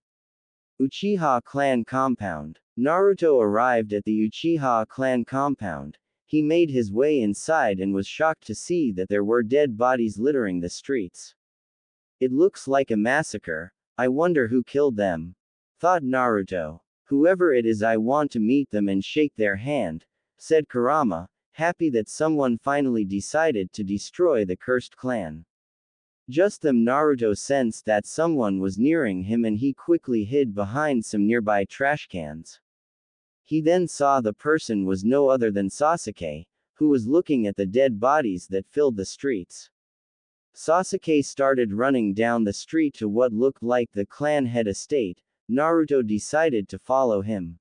Uchiha clan compound. Naruto arrived at the Uchiha clan compound. He made his way inside and was shocked to see that there were dead bodies littering the streets. It looks like a massacre. I wonder who killed them, thought Naruto. Whoever it is, I want to meet them and shake their hand, said Kurama, happy that someone finally decided to destroy the cursed clan. Just then Naruto sensed that someone was nearing him and he quickly hid behind some nearby trash cans. He then saw the person was no other than Sasuke, who was looking at the dead bodies that filled the streets. Sasuke started running down the street to what looked like the clan head estate. Naruto decided to follow him.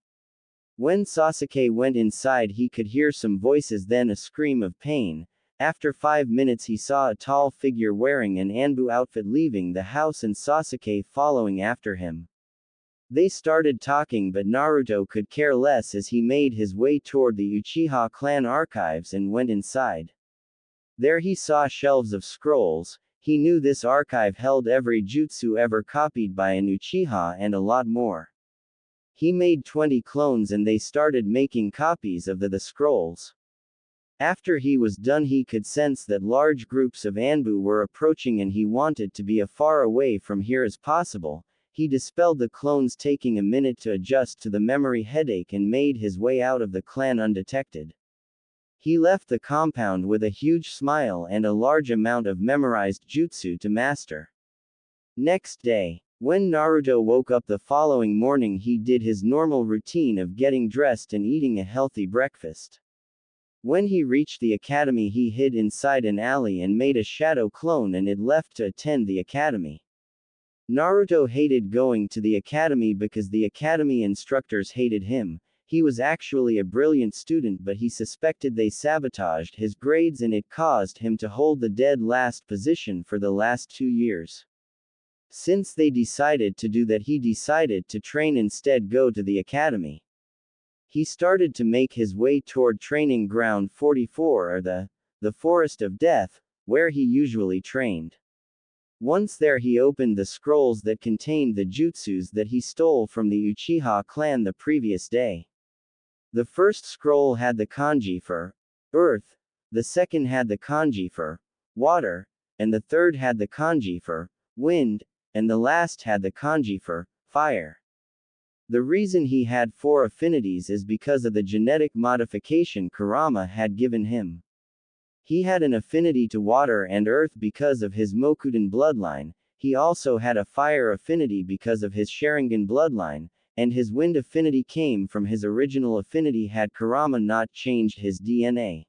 When Sasuke went inside, he could hear some voices, then a scream of pain. After 5 minutes, he saw a tall figure wearing an Anbu outfit leaving the house and Sasuke following after him. They started talking, but Naruto could care less as he made his way toward the Uchiha clan archives and went inside. There he saw shelves of scrolls. He knew this archive held every jutsu ever copied by an Uchiha and a lot more. He made 20 clones and they started making copies of the scrolls. After he was done, he could sense that large groups of Anbu were approaching and he wanted to be as far away from here as possible. He dispelled the clones, taking a minute to adjust to the memory headache, and made his way out of the clan undetected. He left the compound with a huge smile and a large amount of memorized jutsu to master. Next day, when Naruto woke up the following morning, he did his normal routine of getting dressed and eating a healthy breakfast. When he reached the academy, he hid inside an alley and made a shadow clone and it left to attend the academy. Naruto hated going to the academy because the academy instructors hated him. He was actually a brilliant student, but he suspected they sabotaged his grades and it caused him to hold the dead last position for the last 2 years. Since they decided to do that, he decided to train instead, go to the academy. He started to make his way toward training ground 44, or the Forest of Death, where he usually trained. Once there, he opened the scrolls that contained the jutsus that he stole from the Uchiha clan the previous day. The first scroll had the kanji for earth, the second had the kanji for water, and the third had the kanji for wind, and the last had the kanji for fire. The reason he had 4 affinities is because of the genetic modification Kurama had given him. He had an affinity to water and earth because of his Mokudan bloodline. He also had a fire affinity because of his Sharingan bloodline, and his wind affinity came from his original affinity had Kurama not changed his DNA.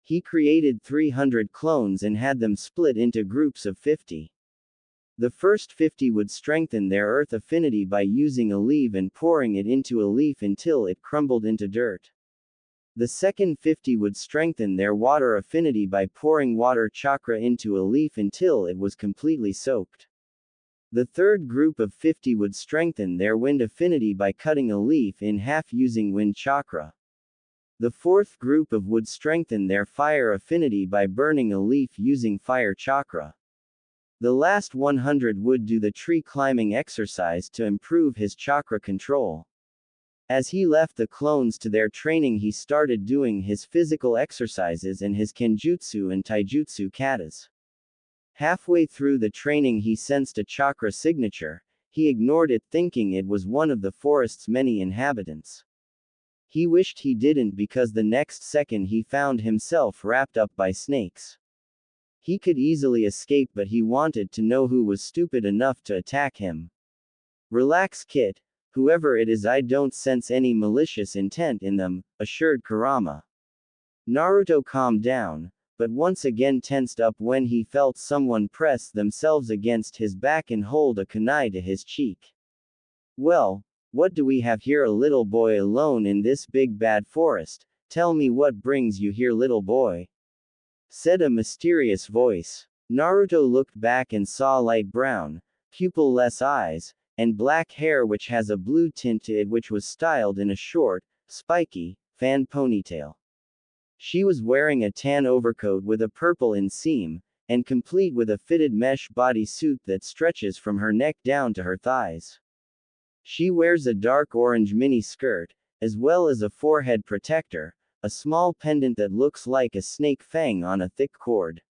He created 300 clones and had them split into groups of 50. The first 50 would strengthen their earth affinity by using a leaf and pouring it into a leaf until it crumbled into dirt. The second 50 would strengthen their water affinity by pouring water chakra into a leaf until it was completely soaked. The third group of 50 would strengthen their wind affinity by cutting a leaf in half using wind chakra. The fourth group would strengthen their fire affinity by burning a leaf using fire chakra. The last 100 would do the tree climbing exercise to improve his chakra control. As he left the clones to their training, he started doing his physical exercises and his kenjutsu and taijutsu katas. Halfway through the training, he sensed a chakra signature. He ignored it, thinking it was one of the forest's many inhabitants. He wished he didn't, because the next second he found himself wrapped up by snakes. He could easily escape, but he wanted to know who was stupid enough to attack him. Relax, kid. Whoever it is, I don't sense any malicious intent in them, assured Kurama. Naruto calmed down, but once again tensed up when he felt someone press themselves against his back and hold a kunai to his cheek. Well, what do we have here? A little boy alone in this big bad forest. Tell me what brings you here, little boy, said a mysterious voice. Naruto looked back and saw light brown, pupil-less eyes, and black hair which has a blue tint to it, which was styled in a short, spiky, fan ponytail. She was wearing a tan overcoat with a purple inseam, and complete with a fitted mesh bodysuit that stretches from her neck down to her thighs. She wears a dark orange mini skirt, as well as a forehead protector, a small pendant that looks like a snake fang on a thick cord.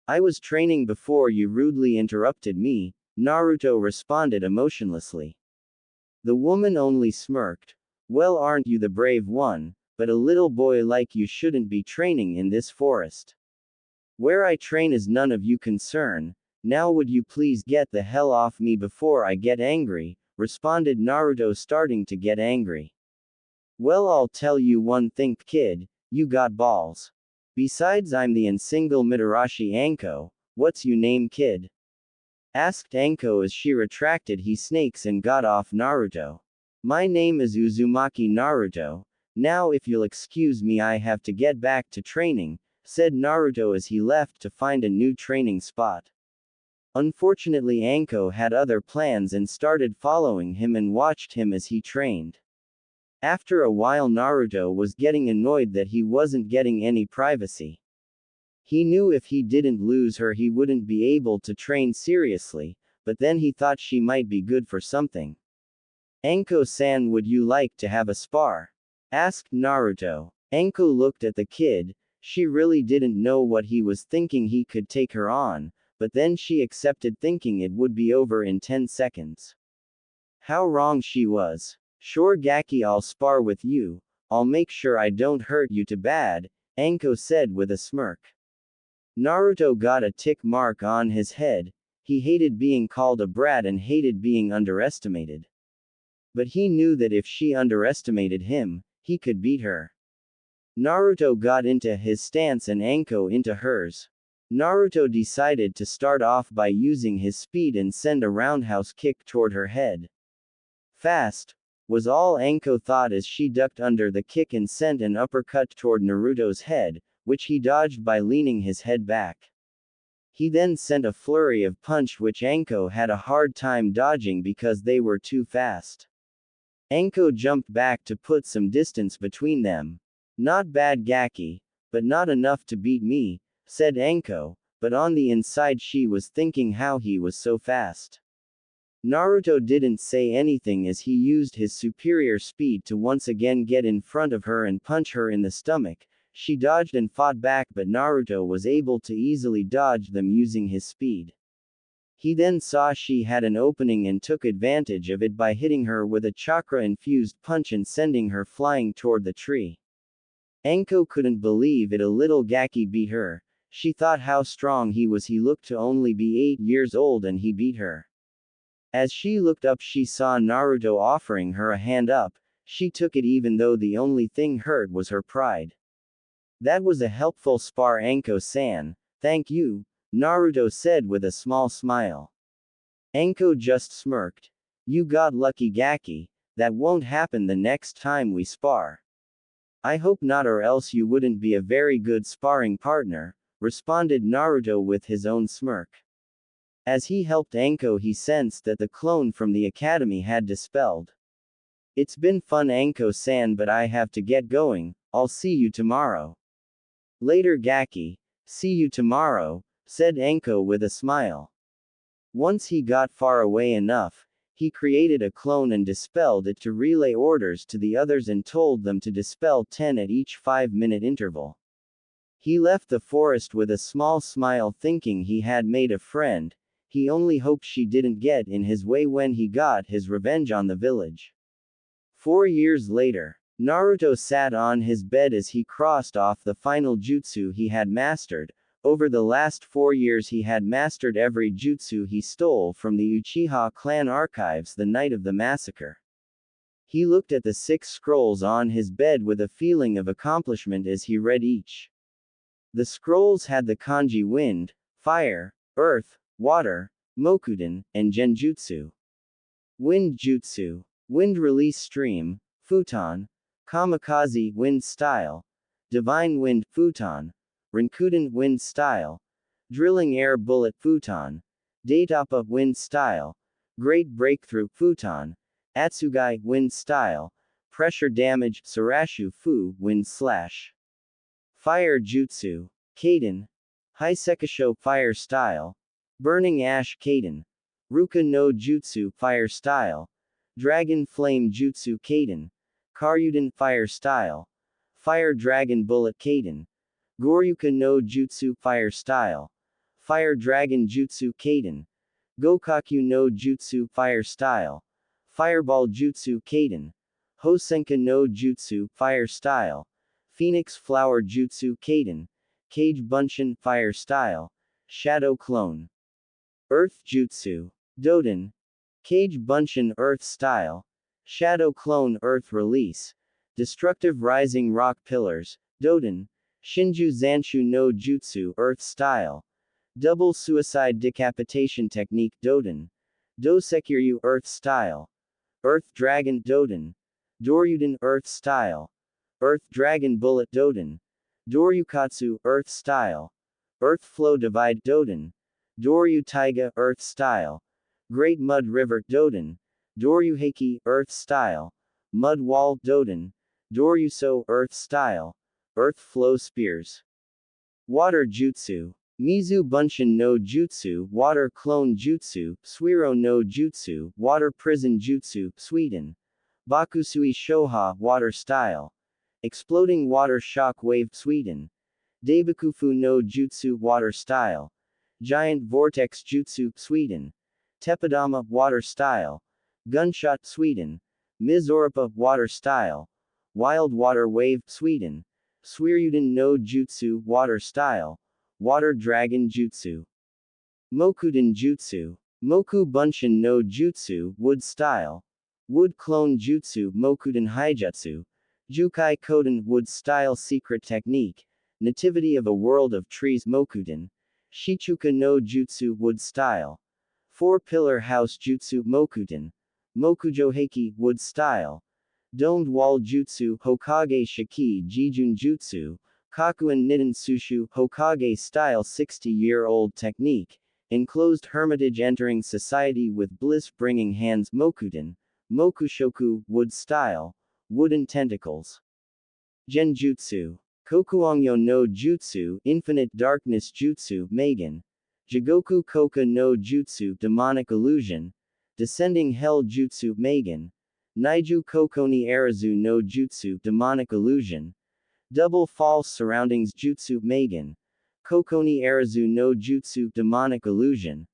I was training before you rudely interrupted me, Naruto responded emotionlessly. The woman only smirked. Well, aren't you the brave one, but a little boy like you shouldn't be training in this forest. Where I train is none of you concern. Now would you please get the hell off me before I get angry, responded Naruto, starting to get angry. Well, I'll tell you one thing, kid, you got balls. Besides, I'm the single Mitarashi Anko. What's you name, kid? Asked Anko as she retracted his snakes and got off Naruto. My name is Uzumaki Naruto. Now if you'll excuse me, I have to get back to training, said Naruto as he left to find a new training spot. Unfortunately, Anko had other plans and started following him and watched him as he trained. After a while, Naruto was getting annoyed that he wasn't getting any privacy. He knew if he didn't lose her he wouldn't be able to train seriously, but then he thought she might be good for something. Anko-san, would you like to have a spar? Asked Naruto. Anko looked at the kid. She really didn't know what he was thinking. He could take her on, but then she accepted, thinking it would be over in 10 seconds. How wrong she was. Sure, Gaki, I'll spar with you. I'll make sure I don't hurt you too bad, Anko said with a smirk. Naruto got a tick mark on his head. He hated being called a brat and hated being underestimated. But he knew that if she underestimated him, he could beat her. Naruto got into his stance and Anko into hers. Naruto decided to start off by using his speed and send a roundhouse kick toward her head. Fast, was all Anko thought as she ducked under the kick and sent an uppercut toward Naruto's head, which he dodged by leaning his head back. He then sent a flurry of punch which Anko had a hard time dodging because they were too fast. Anko jumped back to put some distance between them. Not bad, Gaki, but not enough to beat me, said Anko, but on the inside she was thinking how he was so fast. Naruto didn't say anything as he used his superior speed to once again get in front of her and punch her in the stomach. She dodged and fought back, but Naruto was able to easily dodge them using his speed. He then saw she had an opening and took advantage of it by hitting her with a chakra-infused punch and sending her flying toward the tree. Anko couldn't believe it. A little Gaki beat her. She thought how strong he was. He looked to only be 8 years old and he beat her. As she looked up, she saw Naruto offering her a hand up. She took it even though the only thing hurt was her pride. That was a helpful spar, Anko-san. Thank you, Naruto said with a small smile. Anko just smirked. You got lucky, Gaki. That won't happen the next time we spar. I hope not, or else you wouldn't be a very good sparring partner, responded Naruto with his own smirk. As he helped Anko, he sensed that the clone from the academy had dispelled. It's been fun, Anko-san, but I have to get going. I'll see you tomorrow. Later, Gaki. See you tomorrow, said Anko with a smile. Once he got far away enough, he created a clone and dispelled it to relay orders to the others and told them to dispel 10 at each 5-minute interval. He left the forest with a small smile, thinking he had made a friend. He only hoped she didn't get in his way when he got his revenge on the village. 4 years later, Naruto sat on his bed as he crossed off the final jutsu he had mastered. Over the last 4 years he had mastered every jutsu he stole from the Uchiha clan archives the night of the massacre. He looked at the 6 scrolls on his bed with a feeling of accomplishment as he read each. The scrolls had the kanji wind, fire, earth, water, Mokuden, and Genjutsu. Wind jutsu. Wind release stream, futon. Kamikaze, wind style. Divine wind, futon. Rinkuden, wind style. Drilling air bullet, futon. Datapa, wind style. Great breakthrough, futon. Atsugai, wind style. pressure damage, Sarashu Fu, wind slash. Fire Jutsu. Kaden. Hisekasho fire style. Burning Ash Kaden. Ruka no Jutsu fire style. Dragon Flame Jutsu Kaden. Karyudan fire style. Fire Dragon Bullet Kaden. Goryuka no Jutsu fire style. Fire Dragon Jutsu Kaden. Gokaku no Jutsu fire style. Fireball Jutsu Kaden. Hosenka no Jutsu fire style. Phoenix Flower Jutsu Kaden. Cage Bunshin fire style. Shadow Clone. Earth Jutsu. Doden. Cage Bunshin Earth style. Shadow Clone Earth release. Destructive Rising Rock Pillars. Doden. Shinju Zanshu no Jutsu Earth style. Double Suicide Decapitation Technique Doden. Dosekiryu Earth style. Earth Dragon Doden. Doryuden Earth style. Earth Dragon Bullet Doden. Doryukatsu Earth style. Earth Flow Divide Doden. Doryu Taiga Earth style. Great Mud River Doden. Doryuheiki Earth style. Mud Wall Doden. Doryuso Earth style. Earth Flow Spears. Water Jutsu. Mizu Bunshin no Jutsu, Water Clone Jutsu, Suiro no Jutsu, Water Prison Jutsu, Sweden. Bakusui Shoha, Water Style. Exploding Water Shock Wave, Sweden. Deibakufu no Jutsu, Water Style. Giant Vortex Jutsu, Sweden. Teppadama, Water Style. Gunshot, Sweden. Mizoripa, Water Style. Wild Water Wave, Sweden. Suiryuden no Jutsu, Water Style. Water Dragon Jutsu. Mokuden Jutsu. Moku Bunshin no Jutsu, Wood Style. Wood Clone Jutsu, Mokuden Haijutsu. Jukai Koden, Wood Style Secret Technique. Nativity of a World of Trees Mokuden. Shichuka no Jutsu, Wood Style. Four Pillar House Jutsu, Mokuden. Mokujo Heiki, Wood Style. Domed Wall Jutsu, Hokage Shiki Jijun Jutsu. Kakuen Nitten Sushu, Hokage style 60-year-old technique. Enclosed hermitage entering society with bliss bringing hands Mokuden. Mokushoku, wood style. Wooden tentacles. Genjutsu. Kokuangyo no Jutsu, Infinite Darkness Jutsu, Megan. Jigoku Koka no Jutsu, Demonic Illusion. Descending Hell Jutsu, Megan. Naiju Kokoni Arazu no Jutsu, Demonic Illusion. Double False Surroundings Jutsu, Megan. Kokoni Arazu no Jutsu, Demonic Illusion.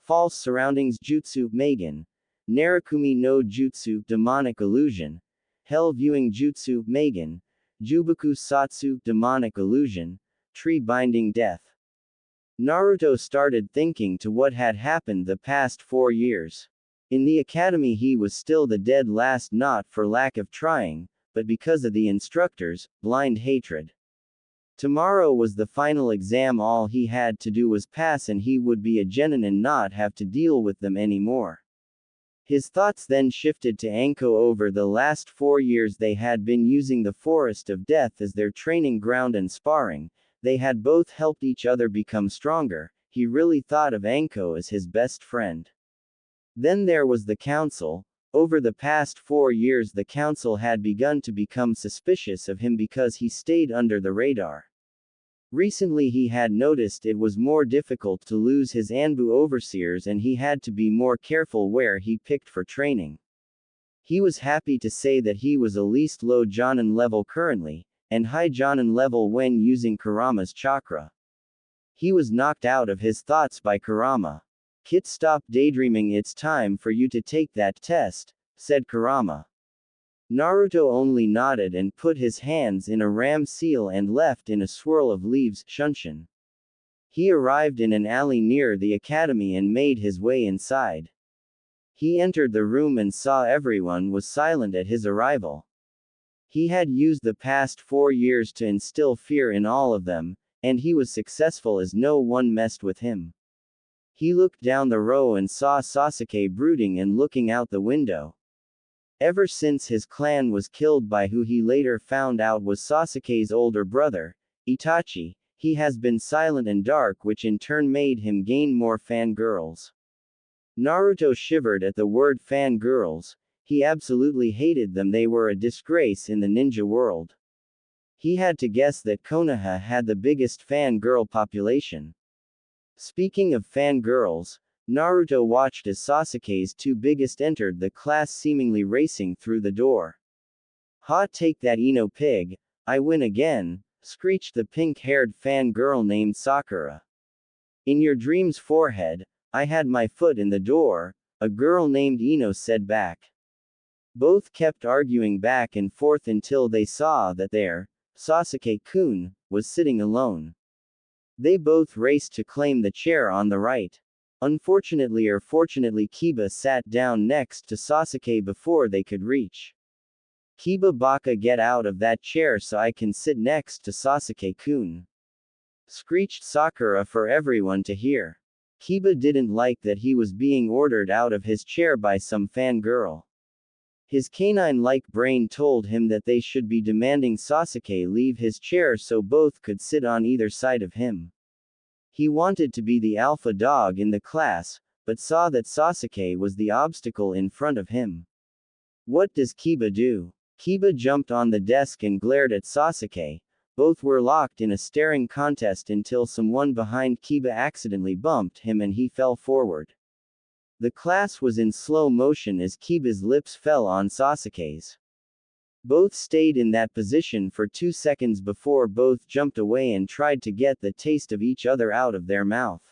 False Surroundings Jutsu, Megan. Narakumi no Jutsu, Demonic Illusion. Hell Viewing Jutsu, Megan. Jubuku Satsu, Demonic Illusion. Tree Binding Death. Naruto started thinking to what had happened the past 4 years. In the academy he was still the dead last, not for lack of trying, but because of the instructors' blind hatred. Tomorrow was the final exam, all he had to do was pass and he would be a genin and not have to deal with them anymore. His thoughts then shifted to Anko. Over the last 4 years they had been using the Forest of Death as their training ground and sparring. They had both helped each other become stronger. He really thought of Anko as his best friend. Then there was the council. Over the past 4 years the council had begun to become suspicious of him because he stayed under the radar. Recently he had noticed it was more difficult to lose his Anbu overseers and he had to be more careful where he picked for training. He was happy to say that he was at least low Jonin level currently, and high Jonin level when using Kurama's chakra. He was knocked out of his thoughts by Kurama. "Kit, stop daydreaming, it's time for you to take that test," said Kurama. Naruto only nodded and put his hands in a ram seal and left in a swirl of leaves, Shunshin. He arrived in an alley near the academy and made his way inside. He entered the room and saw everyone was silent at his arrival. He had used the past 4 years to instill fear in all of them, and he was successful as no one messed with him. He looked down the row and saw Sasuke brooding and looking out the window. Ever since his clan was killed by who he later found out was Sasuke's older brother, Itachi, he has been silent and dark, which in turn made him gain more fangirls. Naruto shivered at the word fangirls. He absolutely hated them, they were a disgrace in the ninja world. He had to guess that Konoha had the biggest fangirl population. Speaking of fangirls, Naruto watched as Sasuke's two biggest entered the class seemingly racing through the door. "Ha, take that Ino pig, I win again," screeched the pink-haired fangirl named Sakura. "In your dream's forehead, I had my foot in the door," a girl named Ino said back. Both kept arguing back and forth until they saw that their Sasuke-kun was sitting alone. They both raced to claim the chair on the right. Unfortunately or fortunately, Kiba sat down next to Sasuke before they could reach. "Kiba Baka, get out of that chair so I can sit next to Sasuke-kun," screeched Sakura for everyone to hear. Kiba didn't like that he was being ordered out of his chair by some fangirl. His canine-like brain told him that they should be demanding Sasuke leave his chair so both could sit on either side of him. He wanted to be the alpha dog in the class, but saw that Sasuke was the obstacle in front of him. What does Kiba do? Kiba jumped on the desk and glared at Sasuke. Both were locked in a staring contest until someone behind Kiba accidentally bumped him and he fell forward. The class was in slow motion as Kiba's lips fell on Sasuke's. Both stayed in that position for 2 seconds before both jumped away and tried to get the taste of each other out of their mouth.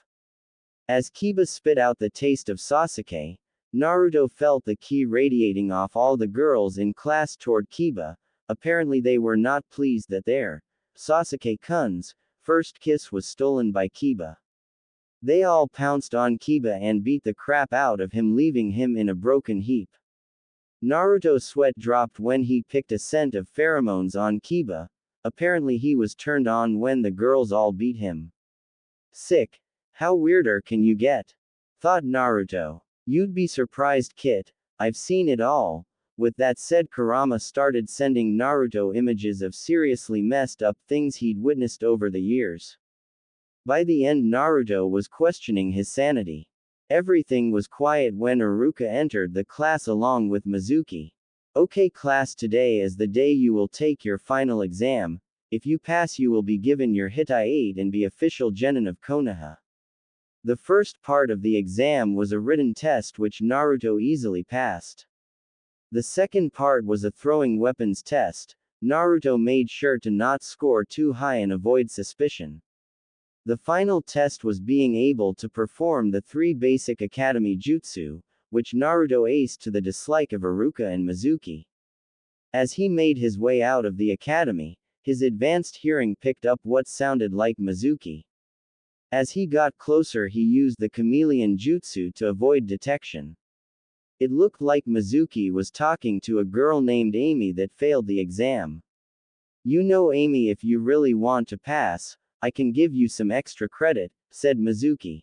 As Kiba spit out the taste of Sasuke, Naruto felt the ki radiating off all the girls in class toward Kiba. Apparently they were not pleased that their Sasuke-kun's first kiss was stolen by Kiba. They all pounced on Kiba and beat the crap out of him, leaving him in a broken heap. Naruto's sweat dropped when he picked a scent of pheromones on Kiba. Apparently he was turned on when the girls all beat him. Sick. How weirder can you get? Thought Naruto. You'd be surprised, Kit. I've seen it all. With that said, Kurama started sending Naruto images of seriously messed up things he'd witnessed over the years. By the end, Naruto was questioning his sanity. Everything was quiet when Iruka entered the class along with Mizuki. "Okay class, today is the day you will take your final exam. If you pass you will be given your Hitai 8 and be official genin of Konoha." The first part of the exam was a written test which Naruto easily passed. The second part was a throwing weapons test. Naruto made sure to not score too high and avoid suspicion. The final test was being able to perform the 3 basic academy jutsu, which Naruto aced to the dislike of Iruka and Mizuki. As he made his way out of the academy, his advanced hearing picked up what sounded like Mizuki. As he got closer, he used the chameleon jutsu to avoid detection. It looked like Mizuki was talking to a girl named Amy that failed the exam. "You know, Amy, if you really want to pass, I can give you some extra credit," said Mizuki.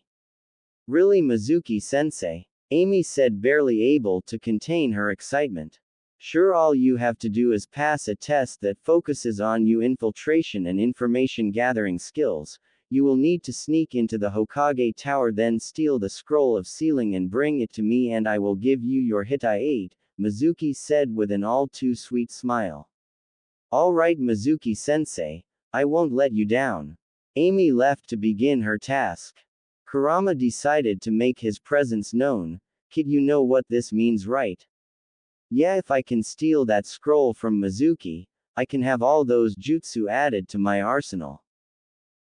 "Really, Mizuki-sensei?" Amy said, barely able to contain her excitement. "Sure, all you have to do is pass a test that focuses on your infiltration and information gathering skills. You will need to sneak into the Hokage Tower, then steal the scroll of sealing and bring it to me and I will give you your Hitai 8, Mizuki said with an all too sweet smile. "All right, Mizuki-sensei, I won't let you down." Amy left to begin her task. Kurama decided to make his presence known. "Kid, you know what this means, right?" "Yeah, if I can steal that scroll from Mizuki, I can have all those jutsu added to my arsenal.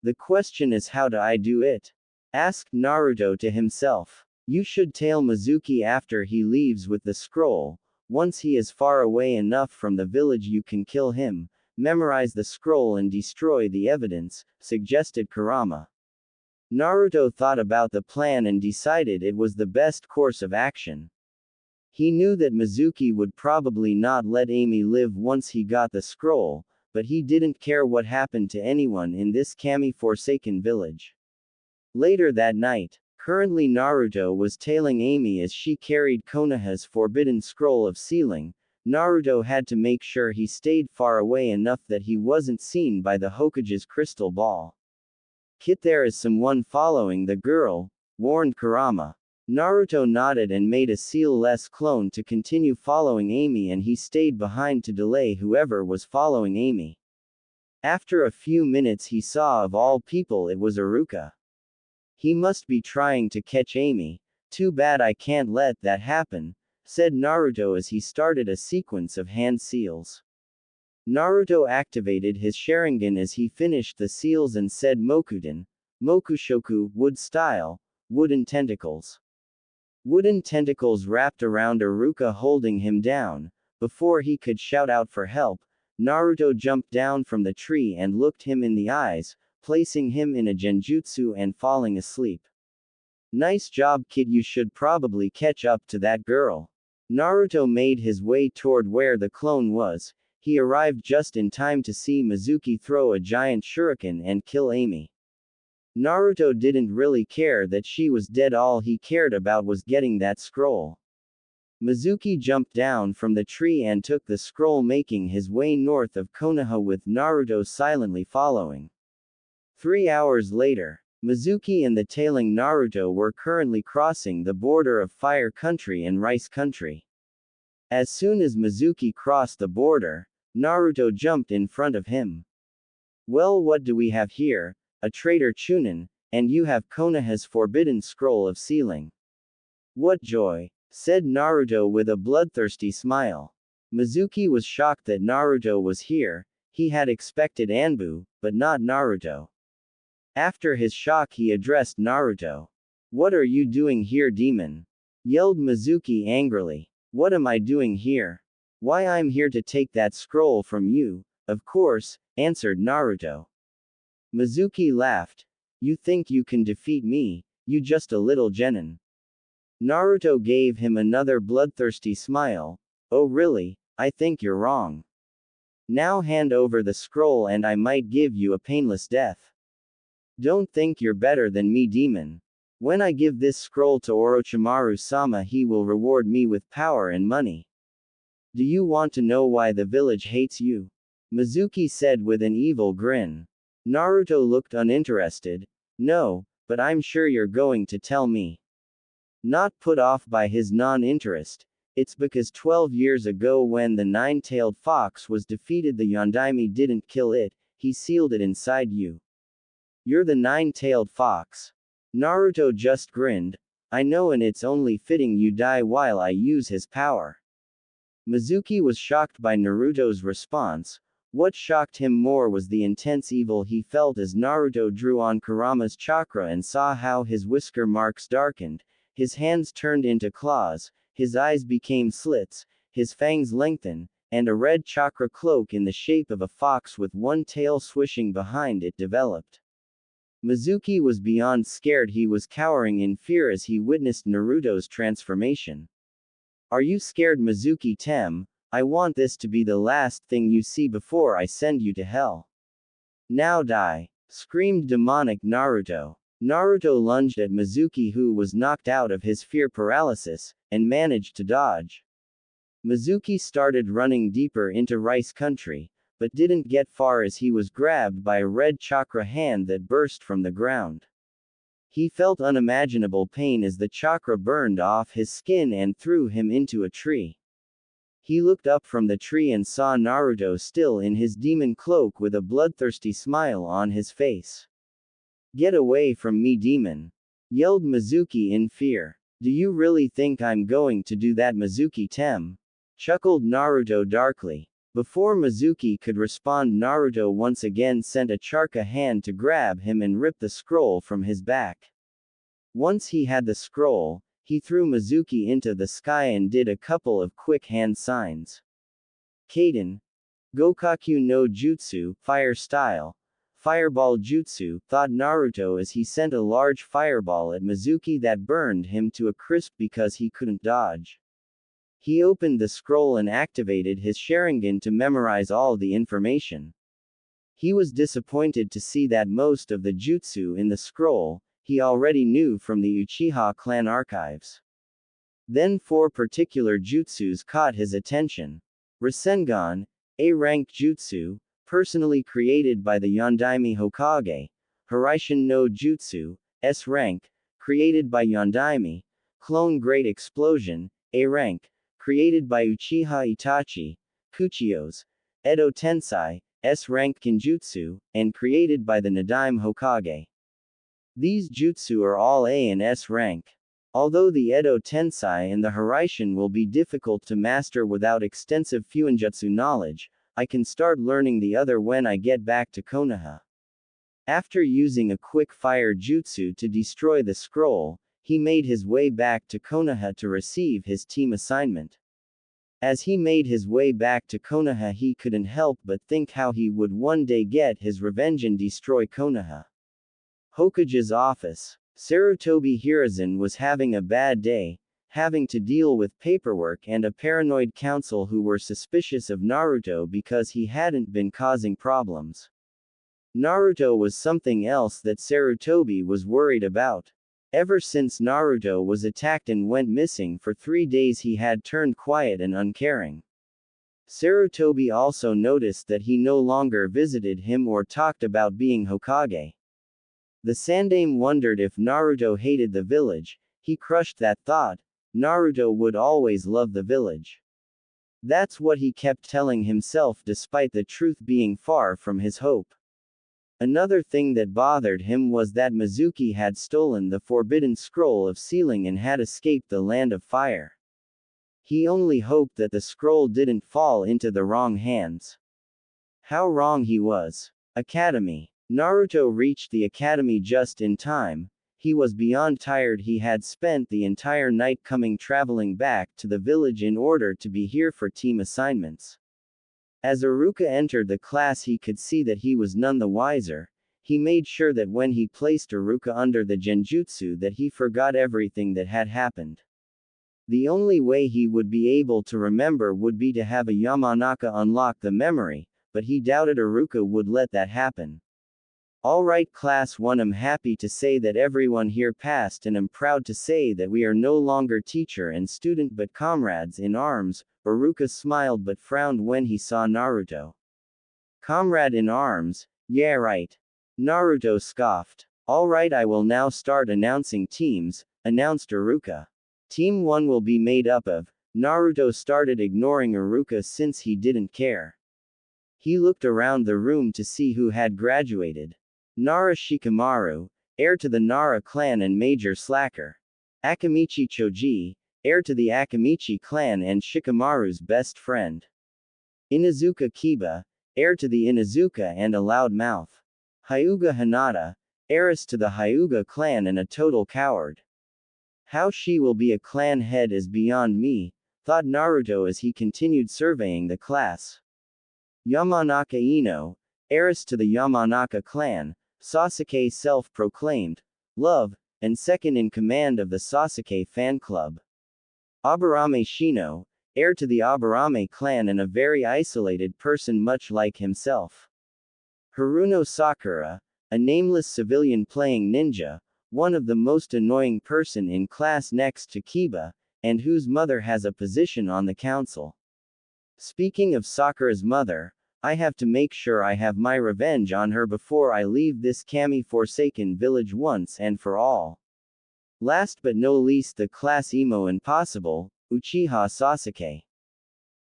The question is, how do I do it?" asked Naruto to himself. "You should tail Mizuki after he leaves with the scroll. Once he is far away enough from the village you can kill him. Memorize the scroll and destroy the evidence," suggested Kurama. Naruto thought about the plan and decided it was the best course of action. He knew that Mizuki would probably not let Amy live once he got the scroll, but he didn't care what happened to anyone in this Kami-forsaken village. Later that night, currently Naruto was tailing Amy as she carried Konoha's forbidden scroll of sealing. Naruto had to make sure he stayed far away enough that he wasn't seen by the Hokage's crystal ball. "Kit, there is someone following the girl," warned Kurama. Naruto nodded and made a seal-less clone to continue following Amy, and he stayed behind to delay whoever was following Amy. After a few minutes he saw, of all people, it was Iruka. He must be trying to catch Amy. Too bad I can't let that happen, said Naruto as he started a sequence of hand seals. Naruto activated his Sharingan as he finished the seals and said Mokuden, Mokushoku, wood style, wooden tentacles. Wooden tentacles wrapped around Iruka holding him down. Before he could shout out for help, Naruto jumped down from the tree and looked him in the eyes, placing him in a genjutsu and falling asleep. Nice job, kid, you should probably catch up to that girl. Naruto made his way toward where the clone was. He arrived just in time to see Mizuki throw a giant shuriken and kill Amy. Naruto didn't really care that she was dead, all he cared about was getting that scroll. Mizuki jumped down from the tree and took the scroll, making his way north of Konoha with Naruto silently following. 3 hours later, Mizuki and the tailing Naruto were currently crossing the border of Fire Country and Rice Country. As soon as Mizuki crossed the border, Naruto jumped in front of him. Well, what do we have here? A traitor Chunin, and you have Konoha's forbidden scroll of sealing. What joy, said Naruto with a bloodthirsty smile. Mizuki was shocked that Naruto was here. He had expected Anbu, but not Naruto. After his shock he addressed Naruto. What are you doing here, demon? Yelled Mizuki angrily. What am I doing here? Why, I'm here to take that scroll from you, of course, answered Naruto. Mizuki laughed. You think you can defeat me, you just a little genin. Naruto gave him another bloodthirsty smile. Oh really? I think you're wrong. Now hand over the scroll and I might give you a painless death. Don't think you're better than me, demon. When I give this scroll to Orochimaru-sama, he will reward me with power and money. Do you want to know why the village hates you? Mizuki said with an evil grin. Naruto looked uninterested. No, but I'm sure you're going to tell me. Not put off by his non-interest, it's because 12 years ago when the nine-tailed fox was defeated, the Yondaime didn't kill it, he sealed it inside you. You're the nine-tailed fox. Naruto just grinned. I know, and it's only fitting you die while I use his power. Mizuki was shocked by Naruto's response. What shocked him more was the intense evil he felt as Naruto drew on Kurama's chakra and saw how his whisker marks darkened, his hands turned into claws, his eyes became slits, his fangs lengthened, and a red chakra cloak in the shape of a fox with one tail swishing behind it developed. Mizuki was beyond scared. He was cowering in fear as he witnessed Naruto's transformation. Are you scared, Mizuki Tem? I want this to be the last thing you see before I send you to hell. Now die! Screamed demonic Naruto. Naruto lunged at Mizuki, who was knocked out of his fear paralysis, and managed to dodge. Mizuki started running deeper into Rice Country, but didn't get far as he was grabbed by a red chakra hand that burst from the ground. He felt unimaginable pain as the chakra burned off his skin and threw him into a tree. He looked up from the tree and saw Naruto still in his demon cloak with a bloodthirsty smile on his face. Get away from me, demon! Yelled Mizuki in fear. Do you really think I'm going to do that, Mizuki Tem? Chuckled Naruto darkly. Before Mizuki could respond, Naruto once again sent a chakra hand to grab him and rip the scroll from his back. Once he had the scroll, he threw Mizuki into the sky and did a couple of quick hand signs. Kaden. Gokaku no Jutsu, fire style. Fireball Jutsu, thought Naruto as he sent a large fireball at Mizuki that burned him to a crisp because he couldn't dodge. He opened the scroll and activated his Sharingan to memorize all the information. He was disappointed to see that most of the jutsu in the scroll, he already knew from the Uchiha clan archives. Then 4 particular jutsus caught his attention. Rasengan, A-rank jutsu, personally created by the Yondaime Hokage. Hiraishin no jutsu, S-rank, created by Yondaime. Clone Great Explosion, A rank, created by Uchiha Itachi, Kuchiyos, Edo Tensei, S rank Kinjutsu, and created by the Nadaime Hokage. These jutsu are all A and S rank. Although the Edo Tensei and the Hiraishin will be difficult to master without extensive Fuinjutsu knowledge, I can start learning the other when I get back to Konoha. After using a quick fire jutsu to destroy the scroll, he made his way back to Konoha to receive his team assignment. As he made his way back to Konoha, he couldn't help but think how he would one day get his revenge and destroy Konoha. Hokage's office. Sarutobi Hiruzen was having a bad day, having to deal with paperwork and a paranoid council who were suspicious of Naruto because he hadn't been causing problems. Naruto was something else that Sarutobi was worried about. Ever since Naruto was attacked and went missing for 3 days, he had turned quiet and uncaring. Sarutobi also noticed that he no longer visited him or talked about being Hokage. The Sandaime wondered if Naruto hated the village. He crushed that thought. Naruto would always love the village. That's what he kept telling himself despite the truth being far from his hope. Another thing that bothered him was that Mizuki had stolen the forbidden scroll of sealing and had escaped the land of fire. He only hoped that the scroll didn't fall into the wrong hands. How wrong he was. Academy. Naruto reached the academy just in time. He was beyond tired. He had spent the entire night traveling back to the village in order to be here for team assignments. As Iruka entered the class, he could see that he was none the wiser. He made sure that when he placed Iruka under the genjutsu that he forgot everything that had happened. The only way he would be able to remember would be to have a Yamanaka unlock the memory, but he doubted Iruka would let that happen. Alright class 1, I'm happy to say that everyone here passed and I'm proud to say that we are no longer teacher and student but comrades in arms. Iruka smiled but frowned when he saw Naruto. Comrade in arms? Yeah right. Naruto scoffed. Alright, I will now start announcing teams, announced Iruka. Team 1 will be made up of. Naruto started ignoring Iruka since he didn't care. He looked around the room to see who had graduated. Nara Shikamaru, heir to the Nara clan and major slacker. Akamichi Choji, heir to the Akamichi clan and Shikamaru's best friend. Inuzuka Kiba, heir to the Inuzuka and a loud mouth. Hyuga Hinata, heiress to the Hyuga clan and a total coward. How she will be a clan head is beyond me, thought Naruto as he continued surveying the class. Yamanaka Ino, heiress to the Yamanaka clan, Sasuke self-proclaimed, love, and second in command of the Sasuke fan club. Aburame Shino, heir to the Aburame clan and a very isolated person much like himself. Haruno Sakura, a nameless civilian playing ninja, one of the most annoying person in class next to Kiba, and whose mother has a position on the council. Speaking of Sakura's mother, I have to make sure I have my revenge on her before I leave this Kami-forsaken village once and for all. Last but no least, the class emo impossible, Uchiha Sasuke.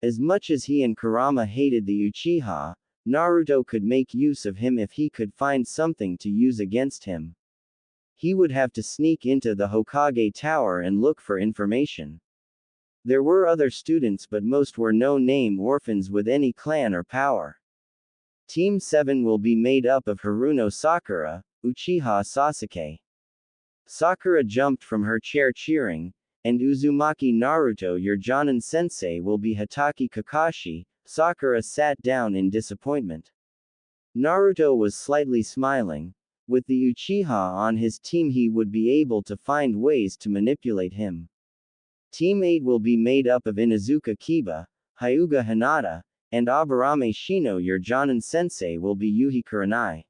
As much as he and Kurama hated the Uchiha, Naruto could make use of him if he could find something to use against him. He would have to sneak into the Hokage Tower and look for information. There were other students but most were no-name orphans with any clan or power. Team 7 will be made up of Haruno Sakura, Uchiha Sasuke. Sakura jumped from her chair cheering, and Uzumaki Naruto, your Jonin sensei, will be Hatake Kakashi. Sakura sat down in disappointment. Naruto was slightly smiling. With the Uchiha on his team he would be able to find ways to manipulate him. Team 8 will be made up of Inuzuka Kiba, Hyuga Hinata, and Aburame Shino. Your Jonin sensei will be Yuhi Kurenai.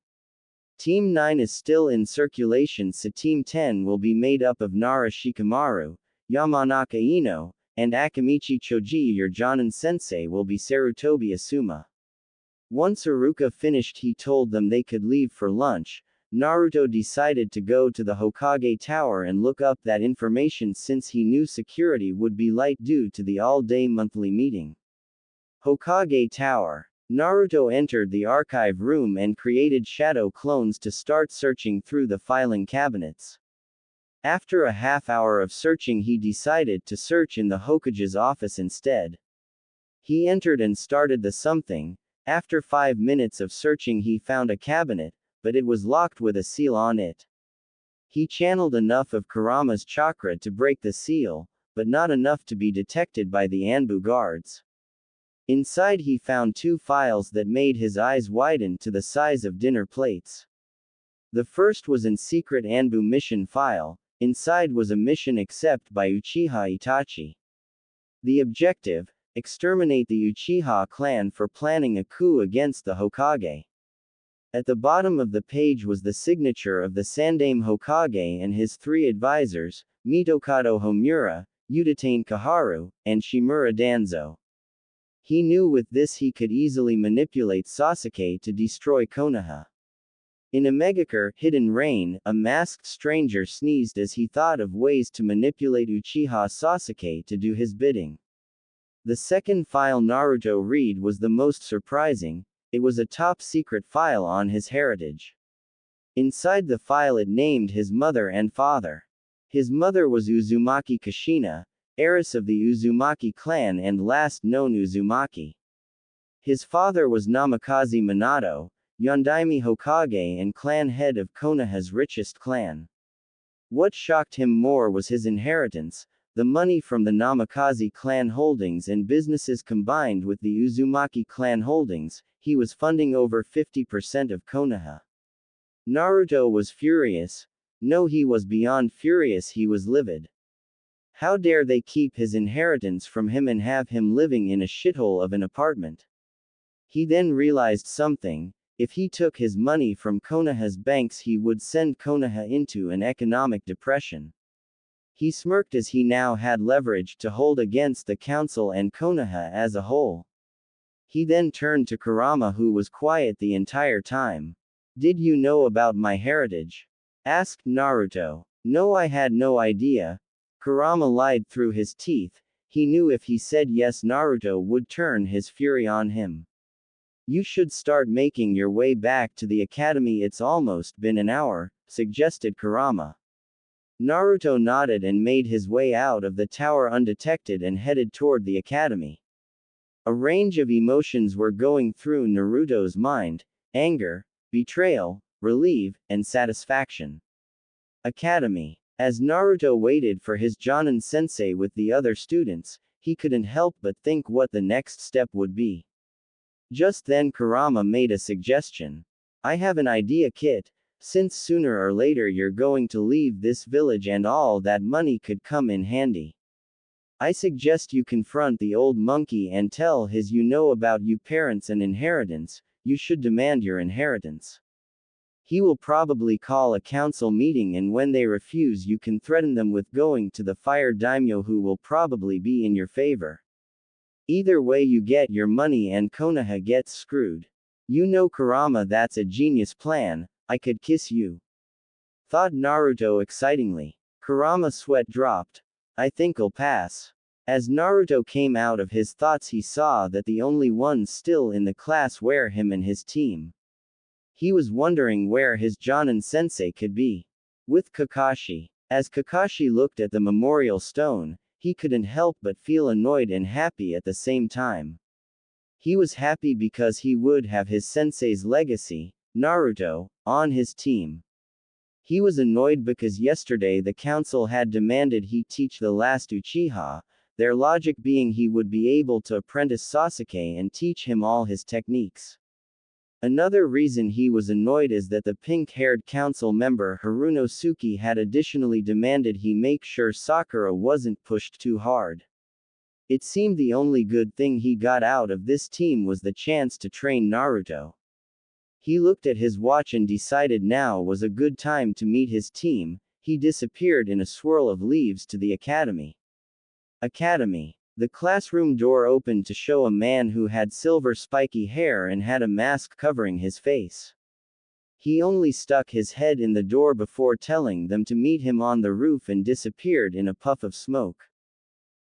Team 9 is still in circulation, so Team 10 will be made up of Nara Shikamaru, Yamanaka Ino, and Akamichi Choji. Your Jonin sensei will be Sarutobi Asuma. Once Iruka finished, he told them they could leave for lunch. Naruto decided to go to the Hokage Tower and look up that information since he knew security would be light due to the all-day monthly meeting. Hokage Tower. Naruto entered the archive room and created shadow clones to start searching through the filing cabinets. After a half hour of searching, he decided to search in the Hokage's office instead. He entered and started the something. After 5 minutes of searching, he found a cabinet, but it was locked with a seal on it. He channeled enough of Kurama's chakra to break the seal, but not enough to be detected by the Anbu guards. Inside he found 2 files that made his eyes widen to the size of dinner plates. The first was an secret Anbu mission file. Inside was a mission accepted by Uchiha Itachi. The objective: exterminate the Uchiha clan for planning a coup against the Hokage. At the bottom of the page was the signature of the Sandaime Hokage and his 3 advisors, Mitokado Homura, Udatane Kaharu, and Shimura Danzo. He knew with this he could easily manipulate Sasuke to destroy Konoha. In a Megakure, Hidden Rain, a masked stranger sneezed as he thought of ways to manipulate Uchiha Sasuke to do his bidding. The second file Naruto read was the most surprising. It was a top-secret file on his heritage. Inside the file it named his mother and father. His mother was Uzumaki Kushina, heiress of the Uzumaki clan and last known Uzumaki. His father was Namikaze Minato, Yondaime Hokage and clan head of Konoha's richest clan. What shocked him more was his inheritance, the money from the Namikaze clan holdings and businesses combined with the Uzumaki clan holdings. He was funding over 50% of Konoha. Naruto was furious. No, he was beyond furious, he was livid. How dare they keep his inheritance from him and have him living in a shithole of an apartment? He then realized something. If he took his money from Konoha's banks, he would send Konoha into an economic depression. He smirked as he now had leverage to hold against the council and Konoha as a whole. He then turned to Kurama, who was quiet the entire time. "Did you know about my heritage?" asked Naruto. "No, I had no idea." Kurama lied through his teeth. He knew if he said yes, Naruto would turn his fury on him. "You should start making your way back to the academy. It's almost been an hour," suggested Kurama. Naruto nodded and made his way out of the tower undetected and headed toward the academy. A range of emotions were going through Naruto's mind: anger, betrayal, relief, and satisfaction. Academy. As Naruto waited for his Jonin sensei with the other students, he couldn't help but think what the next step would be. Just then Kurama made a suggestion. "I have an idea, Kit. Since sooner or later you're going to leave this village and all that money could come in handy. I suggest you confront the old monkey and tell his you know about you parents and inheritance. You should demand your inheritance. He will probably call a council meeting, and when they refuse you can threaten them with going to the fire daimyo, who will probably be in your favor. Either way you get your money and Konoha gets screwed. You know, Kurama, that's a genius plan. I could kiss you," thought Naruto excitingly. Kurama's sweat dropped. "I think I'll pass." As Naruto came out of his thoughts, he saw that the only ones still in the class were him and his team. He was wondering where his Jonin sensei could be. With Kakashi. As Kakashi looked at the memorial stone, he couldn't help but feel annoyed and happy at the same time. He was happy because he would have his sensei's legacy, Naruto, on his team. He was annoyed because yesterday the council had demanded he teach the last Uchiha, their logic being he would be able to apprentice Sasuke and teach him all his techniques. Another reason he was annoyed is that the pink-haired council member Harunosuke had additionally demanded he make sure Sakura wasn't pushed too hard. It seemed the only good thing he got out of this team was the chance to train Naruto. He looked at his watch and decided now was a good time to meet his team. He disappeared in a swirl of leaves to the academy. Academy. The classroom door opened to show a man who had silver spiky hair and had a mask covering his face. He only stuck his head in the door before telling them to meet him on the roof and disappeared in a puff of smoke.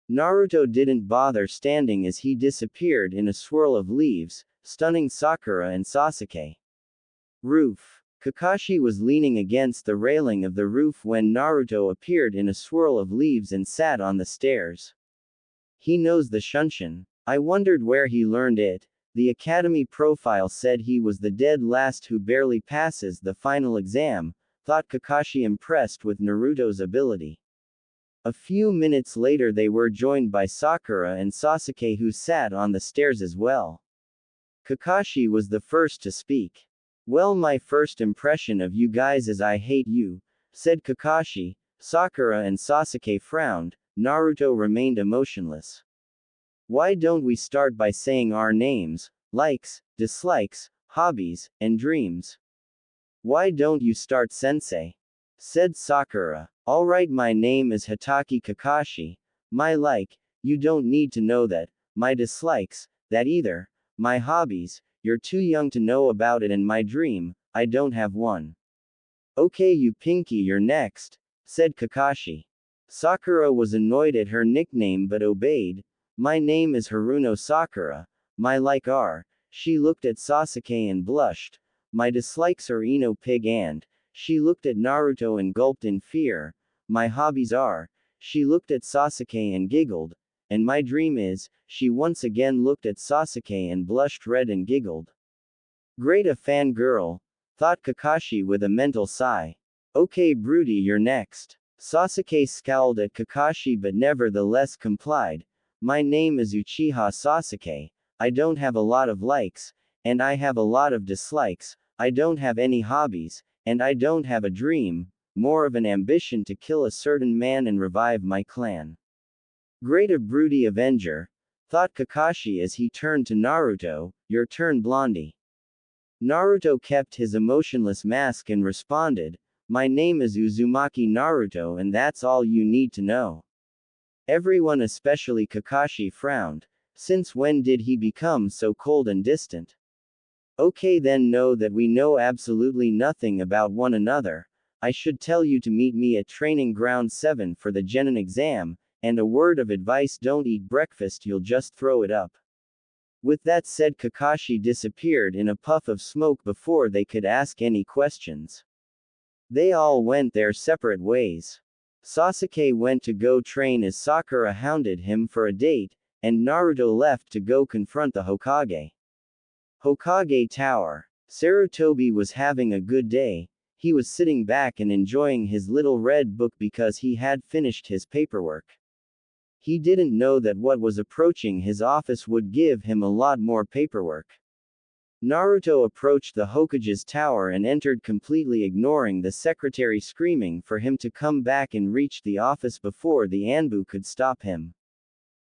Naruto didn't bother standing as he disappeared in a swirl of leaves, stunning Sakura and Sasuke. Roof. Kakashi was leaning against the railing of the roof when Naruto appeared in a swirl of leaves and sat on the stairs. He knows the Shunshin. I wondered where he learned it. The academy profile said he was the dead last who barely passes the final exam, thought Kakashi, impressed with Naruto's ability. A few minutes later they were joined by Sakura and Sasuke, who sat on the stairs as well. Kakashi was the first to speak. "Well, my first impression of you guys is I hate you," said Kakashi. Sakura and Sasuke frowned. Naruto remained emotionless. "Why don't we start by saying our names, likes, dislikes, hobbies, and dreams?" "Why don't you start, sensei?" said Sakura. "Alright, my name is Hitaki Kakashi. My like, you don't need to know that. My dislikes, that either. My hobbies, you're too young to know about it, and my dream, I don't have one." "Okay, you Pinky, you're next," said Kakashi. Sakura was annoyed at her nickname but obeyed. "My name is Haruno Sakura. My like are," she looked at Sasuke and blushed. "My dislikes are Ino Pig and," she looked at Naruto and gulped in fear. "My hobbies are," she looked at Sasuke and giggled. "And my dream is," she once again looked at Sasuke and blushed red and giggled. "Great, a fangirl," thought Kakashi with a mental sigh. "Okay, Broody, you're next." Sasuke scowled at Kakashi but nevertheless complied. "My name is Uchiha Sasuke. I don't have a lot of likes, and I have a lot of dislikes. I don't have any hobbies, and I don't have a dream, more of an ambition to kill a certain man and revive my clan." "Great, a broody avenger," thought Kakashi as he turned to Naruto. "Your turn, Blondie." Naruto kept his emotionless mask and responded, "My name is Uzumaki Naruto, and that's all you need to know." Everyone, especially Kakashi, frowned. Since when did he become so cold and distant? "Okay, then, know that we know absolutely nothing about one another. I should tell you to meet me at Training Ground 7 for the Genin exam, and a word of advice: don't eat breakfast, you'll just throw it up." With that said, Kakashi disappeared in a puff of smoke before they could ask any questions. They all went their separate ways. Sasuke went to go train as Sakura hounded him for a date, and Naruto left to go confront the Hokage. Hokage Tower. Sarutobi was having a good day. He was sitting back and enjoying his little red book because he had finished his paperwork. He didn't know that what was approaching his office would give him a lot more paperwork. Naruto approached the Hokage's tower and entered, completely ignoring the secretary screaming for him to come back, and reached the office before the Anbu could stop him.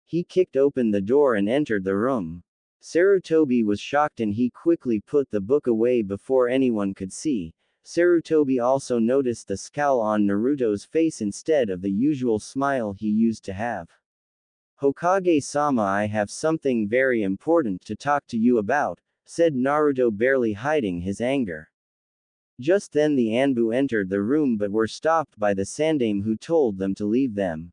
He kicked open the door and entered the room. Sarutobi was shocked and he quickly put the book away before anyone could see. Sarutobi also noticed the scowl on Naruto's face instead of the usual smile he used to have. "Hokage-sama, I have something very important to talk to you about," said Naruto, barely hiding his anger. Just then the Anbu entered the room but were stopped by the Sandaime, who told them to leave them.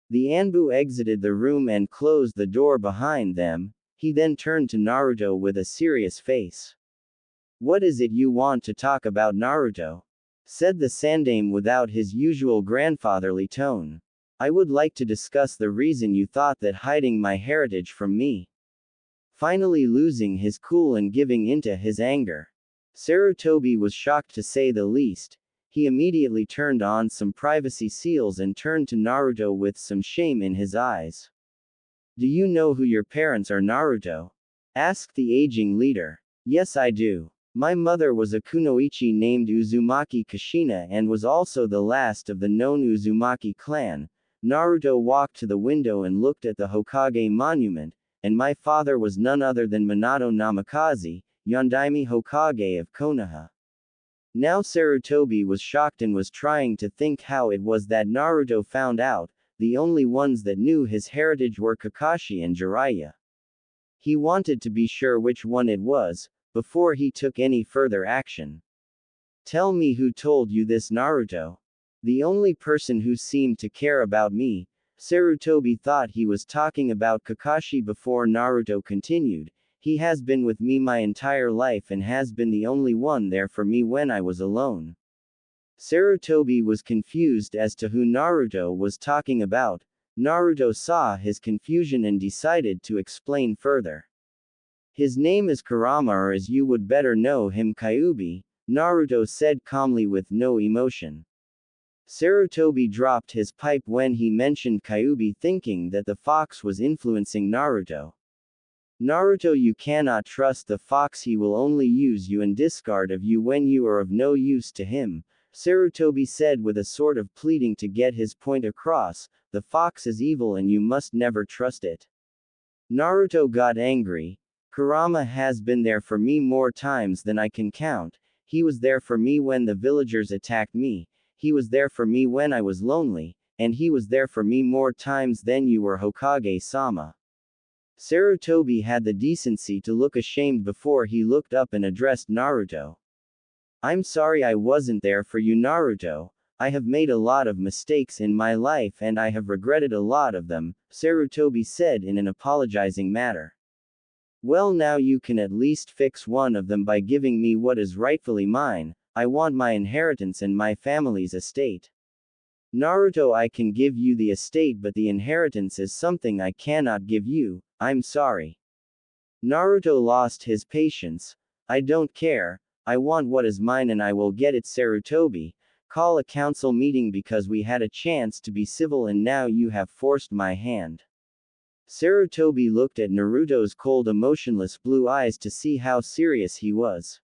The Anbu exited the room and closed the door behind them. He then turned to Naruto with a serious face. "What is it you want to talk about, Naruto?" said the Sandaime without his usual grandfatherly tone. "I would like to discuss the reason you thought that hiding my heritage from me." Finally losing his cool and giving into his anger, Sarutobi was shocked to say the least. He immediately turned on some privacy seals and turned to Naruto with some shame in his eyes. "Do you know who your parents are, Naruto?" asked the aging leader. "Yes, I do. My mother was a kunoichi named Uzumaki Kushina and was also the last of the known Uzumaki clan." Naruto walked to the window and looked at the Hokage monument. "And my father was none other than Minato Namikaze, Yondaime Hokage of Konoha." Now Sarutobi was shocked and was trying to think how it was that Naruto found out. The only ones that knew his heritage were Kakashi and Jiraiya. He wanted to be sure which one it was, before he took any further action. Tell me who told you this, Naruto. The only person who seemed to care about me. Sarutobi thought he was talking about Kakashi before Naruto continued. He has been with me my entire life and has been the only one there for me when I was alone. Sarutobi was confused as to who Naruto was talking about. Naruto saw his confusion and decided to explain further. His name is Kurama, or as you would better know him, Kyuubi, Naruto said calmly with no emotion. Sarutobi dropped his pipe when he mentioned Kyuubi, thinking that the fox was influencing Naruto. Naruto, you cannot trust the fox, he will only use you and discard of you when you are of no use to him, Sarutobi said with a sort of pleading to get his point across. The fox is evil and you must never trust it. Naruto got angry. Kurama has been there for me more times than I can count. He was there for me when the villagers attacked me, he was there for me when I was lonely, and he was there for me more times than you were, Hokage-sama. Sarutobi had the decency to look ashamed before he looked up and addressed Naruto. I'm sorry I wasn't there for you, Naruto. I have made a lot of mistakes in my life and I have regretted a lot of them, Sarutobi said in an apologizing manner. Well, now you can at least fix one of them by giving me what is rightfully mine. I want my inheritance and my family's estate. Naruto, I can give you the estate, but the inheritance is something I cannot give you, I'm sorry. Naruto lost his patience. I don't care. I want what is mine and I will get it, Sarutobi. Call a council meeting because we had a chance to be civil and now you have forced my hand. Sarutobi looked at Naruto's cold, emotionless blue eyes to see how serious he was.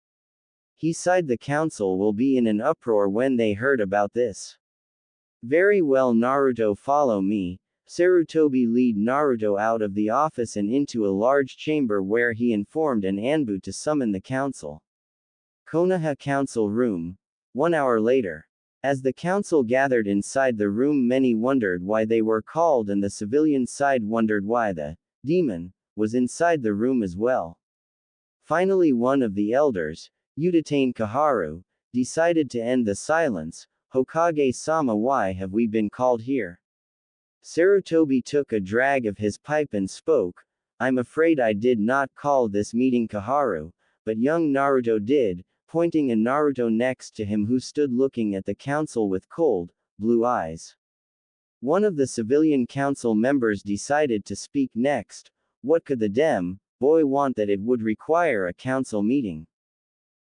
He sighed. The council will be in an uproar when they heard about this. Very well, Naruto, follow me. Sarutobi led Naruto out of the office and into a large chamber where he informed an Anbu to summon the council. Konoha Council Room. 1 hour later. As the council gathered inside the room, many wondered why they were called and the civilian side wondered why the demon was inside the room as well. Finally, one of the elders, Udatain Kaharu, decided to end the silence. Hokage-sama, why have we been called here? Sarutobi took a drag of his pipe and spoke. I'm afraid I did not call this meeting, Kaharu, but young Naruto did, pointing at Naruto next to him who stood looking at the council with cold, blue eyes. One of the civilian council members decided to speak next. What could the boy want that it would require a council meeting?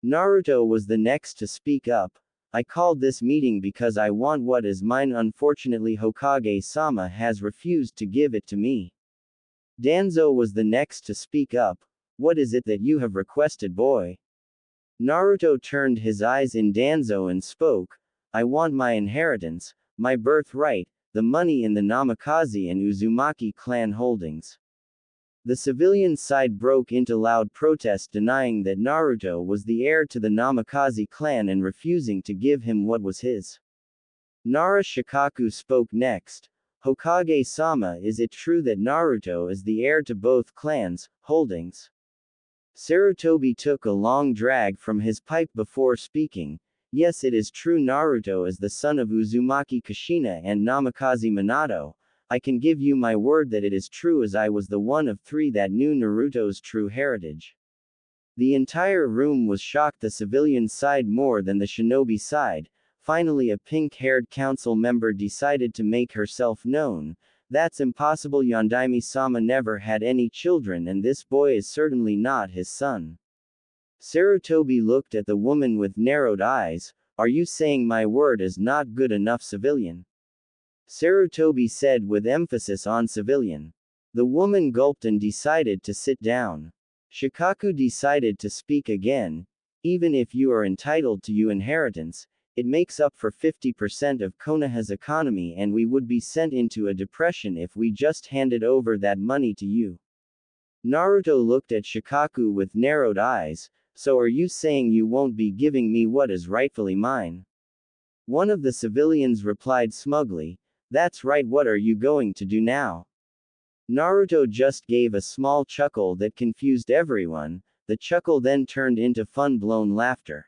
Naruto was the next to speak up. I called this meeting because I want what is mine. Unfortunately, Hokage-sama has refused to give it to me. Danzo was the next to speak up. What is it that you have requested, boy? Naruto turned his eyes in Danzo and spoke. I want my inheritance, my birthright, the money in the Namikaze and Uzumaki clan holdings. The civilian side broke into loud protest, denying that Naruto was the heir to the Namikaze clan and refusing to give him what was his. Nara Shikaku spoke next. Hokage-sama, is it true that Naruto is the heir to both clans' holdings? Sarutobi took a long drag from his pipe before speaking. Yes, it is true. Naruto is the son of Uzumaki Kushina and Namikaze Minato. I can give you my word that it is true, as I was the one of 3 that knew Naruto's true heritage. The entire room was shocked, the civilian side more than the shinobi side. Finally, a pink-haired council member decided to make herself known. That's impossible. Yondaime-sama never had any children and this boy is certainly not his son. Sarutobi looked at the woman with narrowed eyes. Are you saying my word is not good enough, civilian? Sarutobi said with emphasis on civilian. The woman gulped and decided to sit down. Shikaku decided to speak again. Even if you are entitled to your inheritance, it makes up for 50% of Konoha's economy and we would be sent into a depression if we just handed over that money to you. Naruto looked at Shikaku with narrowed eyes. So are you saying you won't be giving me what is rightfully mine? One of the civilians replied smugly. That's right, what are you going to do now? Naruto just gave a small chuckle that confused everyone. The chuckle then turned into fun-blown laughter.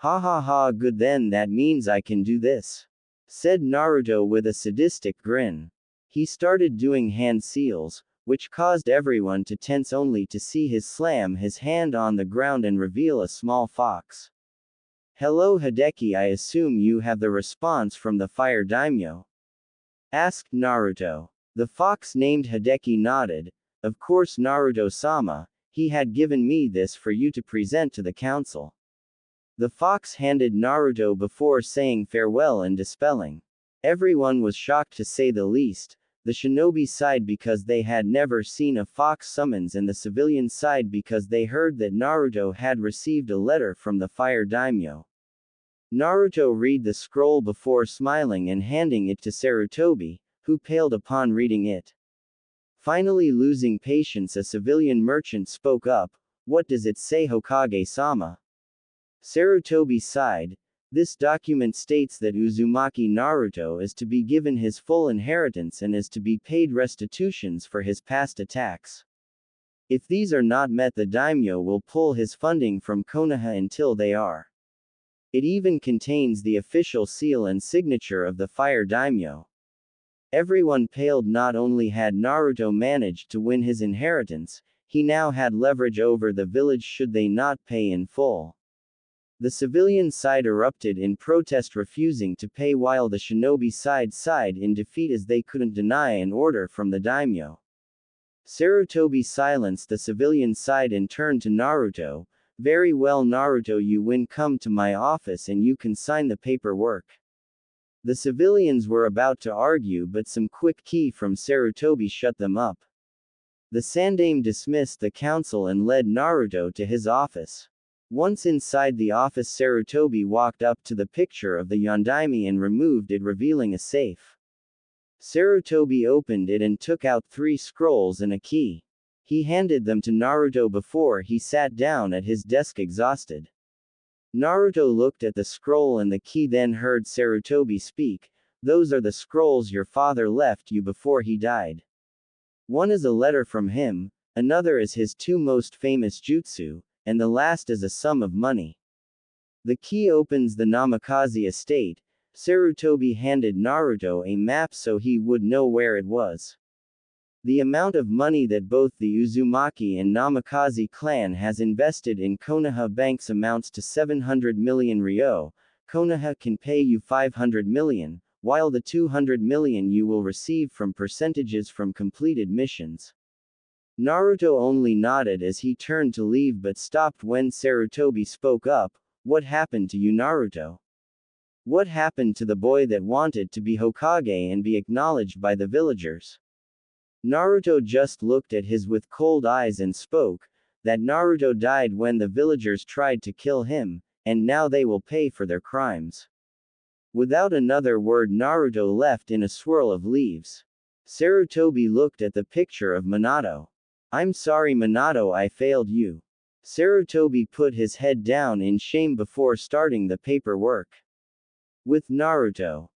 Ha ha ha, good, then that means I can do this, said Naruto with a sadistic grin. He started doing hand seals, which caused everyone to tense only to see his slam his hand on the ground and reveal a small fox. Hello Hideki, I assume you have the response from the fire daimyo? Asked Naruto. The fox named Hideki nodded. Of course Naruto-sama, he had given me this for you to present to the council. The fox handed Naruto before saying farewell and dispelling. Everyone was shocked to say the least, the shinobi side because they had never seen a fox summons and the civilian side because they heard that Naruto had received a letter from the fire daimyo. Naruto read the scroll before smiling and handing it to Sarutobi, who paled upon reading it. Finally losing patience, a civilian merchant spoke up. What does it say, Hokage-sama? Sarutobi sighed. This document states that Uzumaki Naruto is to be given his full inheritance and is to be paid restitutions for his past attacks. If these are not met, the daimyo will pull his funding from Konoha until they are. It even contains the official seal and signature of the fire daimyo. Everyone paled. Not only had Naruto managed to win his inheritance, he now had leverage over the village should they not pay in full. The civilian side erupted in protest, refusing to pay, while the shinobi side sighed in defeat as they couldn't deny an order from the daimyo. Sarutobi silenced the civilian side and turned to Naruto. Very well Naruto, you win, come to my office and you can sign the paperwork. The civilians were about to argue, but some quick key from Sarutobi shut them up. The Sandaime dismissed the council and led Naruto to his office. Once inside the office, Sarutobi walked up to the picture of the Yondaime and removed it, revealing a safe. Sarutobi opened it and took out 3 scrolls and a key. He handed them to Naruto before he sat down at his desk exhausted. Naruto looked at the scroll and the key, then heard Sarutobi speak. Those are the scrolls your father left you before he died. One is a letter from him, another is his 2 most famous jutsu, and the last is a sum of money. The key opens the Namikaze estate. Sarutobi handed Naruto a map so he would know where it was. The amount of money that both the Uzumaki and Namikaze clan has invested in Konoha banks amounts to 700 million ryo. Konoha can pay you 500 million, while the 200 million you will receive from percentages from completed missions. Naruto only nodded as he turned to leave, but stopped when Sarutobi spoke up. What happened to you, Naruto? What happened to the boy that wanted to be Hokage and be acknowledged by the villagers? Naruto just looked at his with cold eyes and spoke, that Naruto died when the villagers tried to kill him, and now they will pay for their crimes. Without another word, Naruto left in a swirl of leaves. Sarutobi looked at the picture of Minato. I'm sorry Minato, I failed you. Sarutobi put his head down in shame before starting the paperwork. With Naruto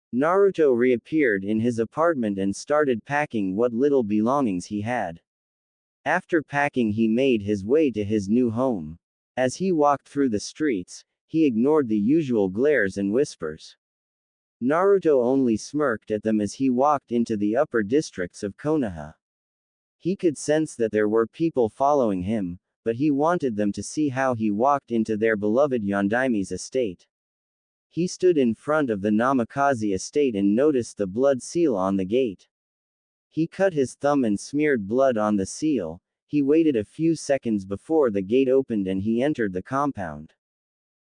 reappeared in his apartment and started packing what little belongings he had. After packing, he made his way to his new home. As he walked through the streets, he ignored the usual glares and whispers. Naruto only smirked at them as he walked into the upper districts of Konoha. He could sense that there were people following him, but he wanted them to see how he walked into their beloved Yondaime's estate. He stood in front of the Namikaze estate and noticed the blood seal on the gate. He cut his thumb and smeared blood on the seal. He waited a few seconds before the gate opened and he entered the compound.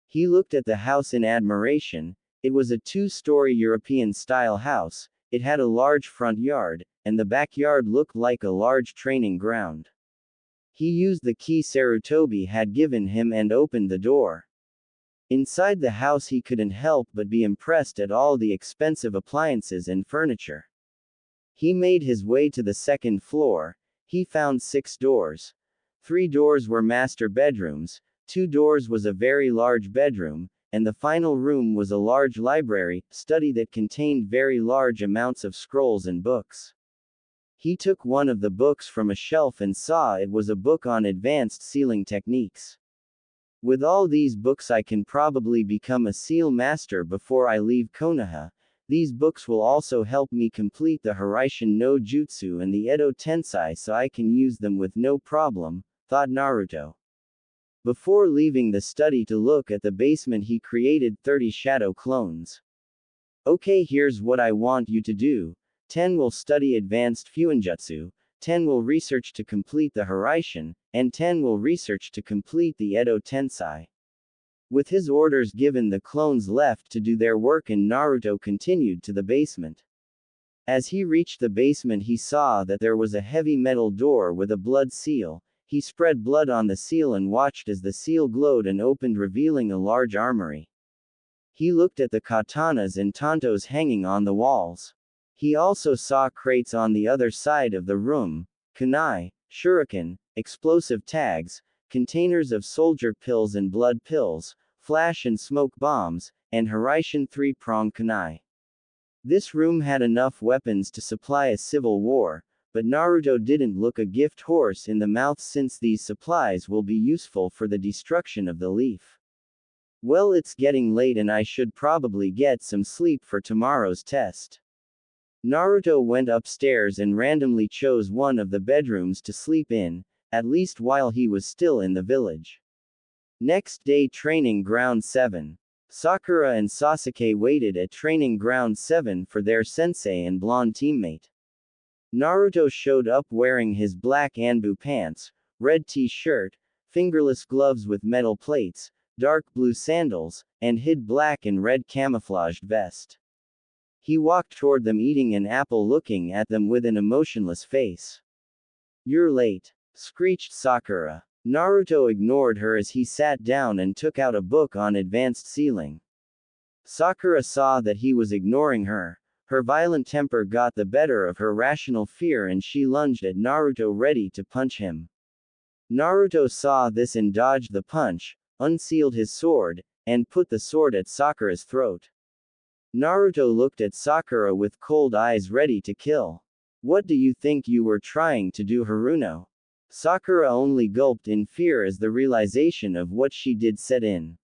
He looked at the house in admiration. It was a 2-story European-style house. It had a large front yard, and the backyard looked like a large training ground. He used the key Sarutobi had given him and opened the door. Inside the house he couldn't help but be impressed at all the expensive appliances and furniture. He made his way to the 2nd floor. He found 6 doors. 3 doors were master bedrooms, 2 doors was a very large bedroom, and the final room was a large library, study that contained very large amounts of scrolls and books. He took one of the books from a shelf and saw it was a book on advanced sealing techniques. With all these books I can probably become a seal master before I leave Konoha. These books will also help me complete the Hiraishin no Jutsu and the Edo Tensei so I can use them with no problem, thought Naruto. Before leaving the study to look at the basement, he created 30 shadow clones. Okay, here's what I want you to do. 10 will study advanced Fuinjutsu, 10 will research to complete the Hiraishin, and 10 will research to complete the Edo Tensei. With his orders given, the clones left to do their work and Naruto continued to the basement. As he reached the basement, he saw that there was a heavy metal door with a blood seal. He spread blood on the seal and watched as the seal glowed and opened, revealing a large armory. He looked at the katanas and tantos hanging on the walls. He also saw crates on the other side of the room, kunai, shuriken, explosive tags, containers of soldier pills and blood pills, flash and smoke bombs, and Hiraishin 3-prong kunai. This room had enough weapons to supply a civil war, but Naruto didn't look a gift horse in the mouth since these supplies will be useful for the destruction of the leaf. Well, it's getting late and I should probably get some sleep for tomorrow's test. Naruto went upstairs and randomly chose one of the bedrooms to sleep in, at least while he was still in the village. Next day, Training Ground 7. Sakura and Sasuke waited at Training Ground 7 for their sensei and blonde teammate. Naruto showed up wearing his black Anbu pants, red t-shirt, fingerless gloves with metal plates, dark blue sandals, and hid black and red camouflaged vest. He walked toward them eating an apple, looking at them with an emotionless face. "You're late," screeched Sakura. Naruto ignored her as he sat down and took out a book on advanced sealing. Sakura saw that he was ignoring her. Her violent temper got the better of her rational fear and she lunged at Naruto, ready to punch him. Naruto saw this and dodged the punch, unsealed his sword, and put the sword at Sakura's throat. Naruto looked at Sakura with cold eyes, ready to kill. "What do you think you were trying to do, Haruno?" Sakura only gulped in fear as the realization of what she did set in.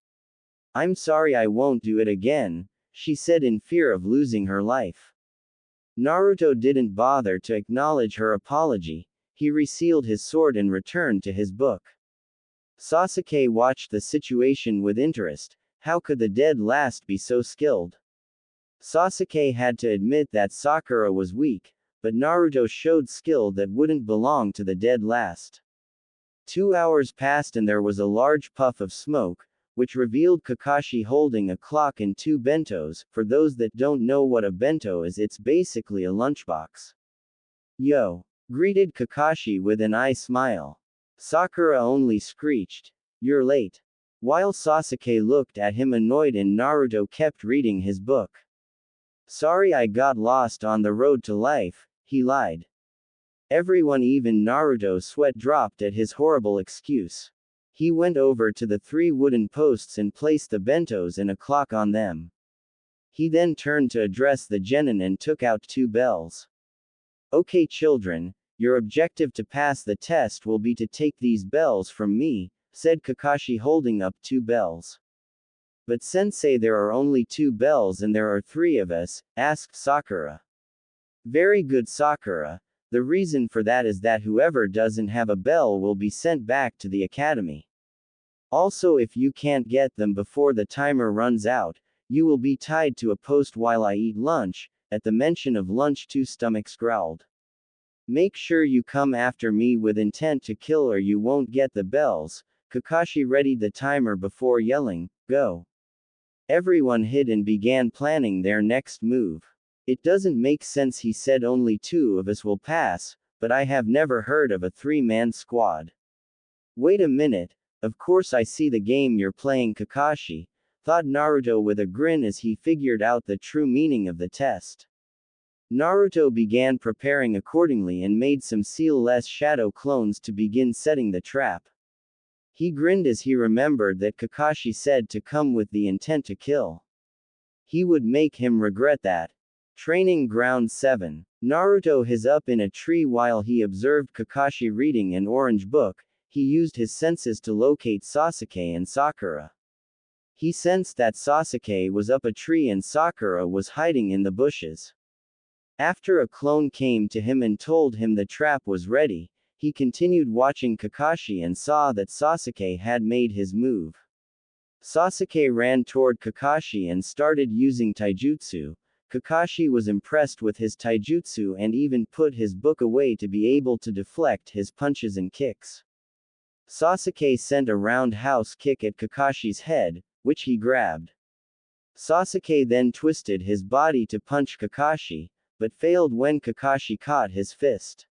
"I'm sorry, I won't do it again," she said in fear of losing her life. Naruto didn't bother to acknowledge her apology. He resealed his sword and returned to his book. Sasuke watched the situation with interest. How could the dead last be so skilled? Sasuke had to admit that Sakura was weak, but Naruto showed skill that wouldn't belong to the dead last. 2 hours passed and there was a large puff of smoke, which revealed Kakashi holding a clock and 2 bentos. For those that don't know what a bento is, it's basically a lunchbox. "Yo!" greeted Kakashi with an eye smile. Sakura only screeched, "You're late." While Sasuke looked at him annoyed and Naruto kept reading his book. "Sorry, I got lost on the road to life," he lied. Everyone, even Naruto, sweat dropped at his horrible excuse. He went over to the 3 wooden posts and placed the bentos and a clock on them. He then turned to address the genin and took out 2 bells. "Okay, children, your objective to pass the test will be to take these bells from me," said Kakashi, holding up 2 bells. "But sensei, there are only 2 bells and there are 3 of us," asked Sakura. "Very good, Sakura. The reason for that is that whoever doesn't have a bell will be sent back to the academy. Also, if you can't get them before the timer runs out, you will be tied to a post while I eat lunch." At the mention of lunch, 2 stomachs growled. "Make sure you come after me with intent to kill or you won't get the bells." Kakashi readied the timer before yelling, "Go." Everyone hid and began planning their next move. "It doesn't make sense," he said. "Only 2 of us will pass, but I have never heard of a 3-man squad." "Wait a minute, of course I see the game you're playing, Kakashi," thought Naruto with a grin as he figured out the true meaning of the test. Naruto began preparing accordingly and made some seal-less shadow clones to begin setting the trap. He grinned as he remembered that Kakashi said to come with the intent to kill. He would make him regret that. Training Ground 7. Naruto is up in a tree while he observed Kakashi reading an orange book. he used his senses to locate Sasuke and Sakura. He sensed that Sasuke was up a tree and Sakura was hiding in the bushes. After a clone came to him and told him the trap was ready, he continued watching Kakashi and saw that Sasuke had made his move. Sasuke ran toward Kakashi and started using taijutsu. Kakashi was impressed with his taijutsu and even put his book away to be able to deflect his punches and kicks. Sasuke sent a roundhouse kick at Kakashi's head, which he grabbed. Sasuke then twisted his body to punch Kakashi, but failed when Kakashi caught his fist.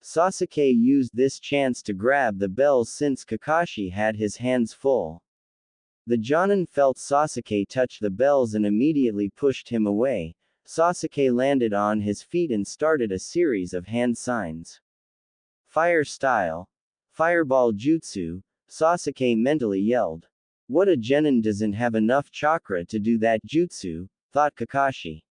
Sasuke used this chance to grab the bells since Kakashi had his hands full. The Jonin felt Sasuke touch the bells and immediately pushed him away. Sasuke landed on his feet and started a series of hand signs. Fire style. Fireball jutsu, Sasuke mentally yelled. What a genin doesn't have enough chakra to do that jutsu, thought Kakashi.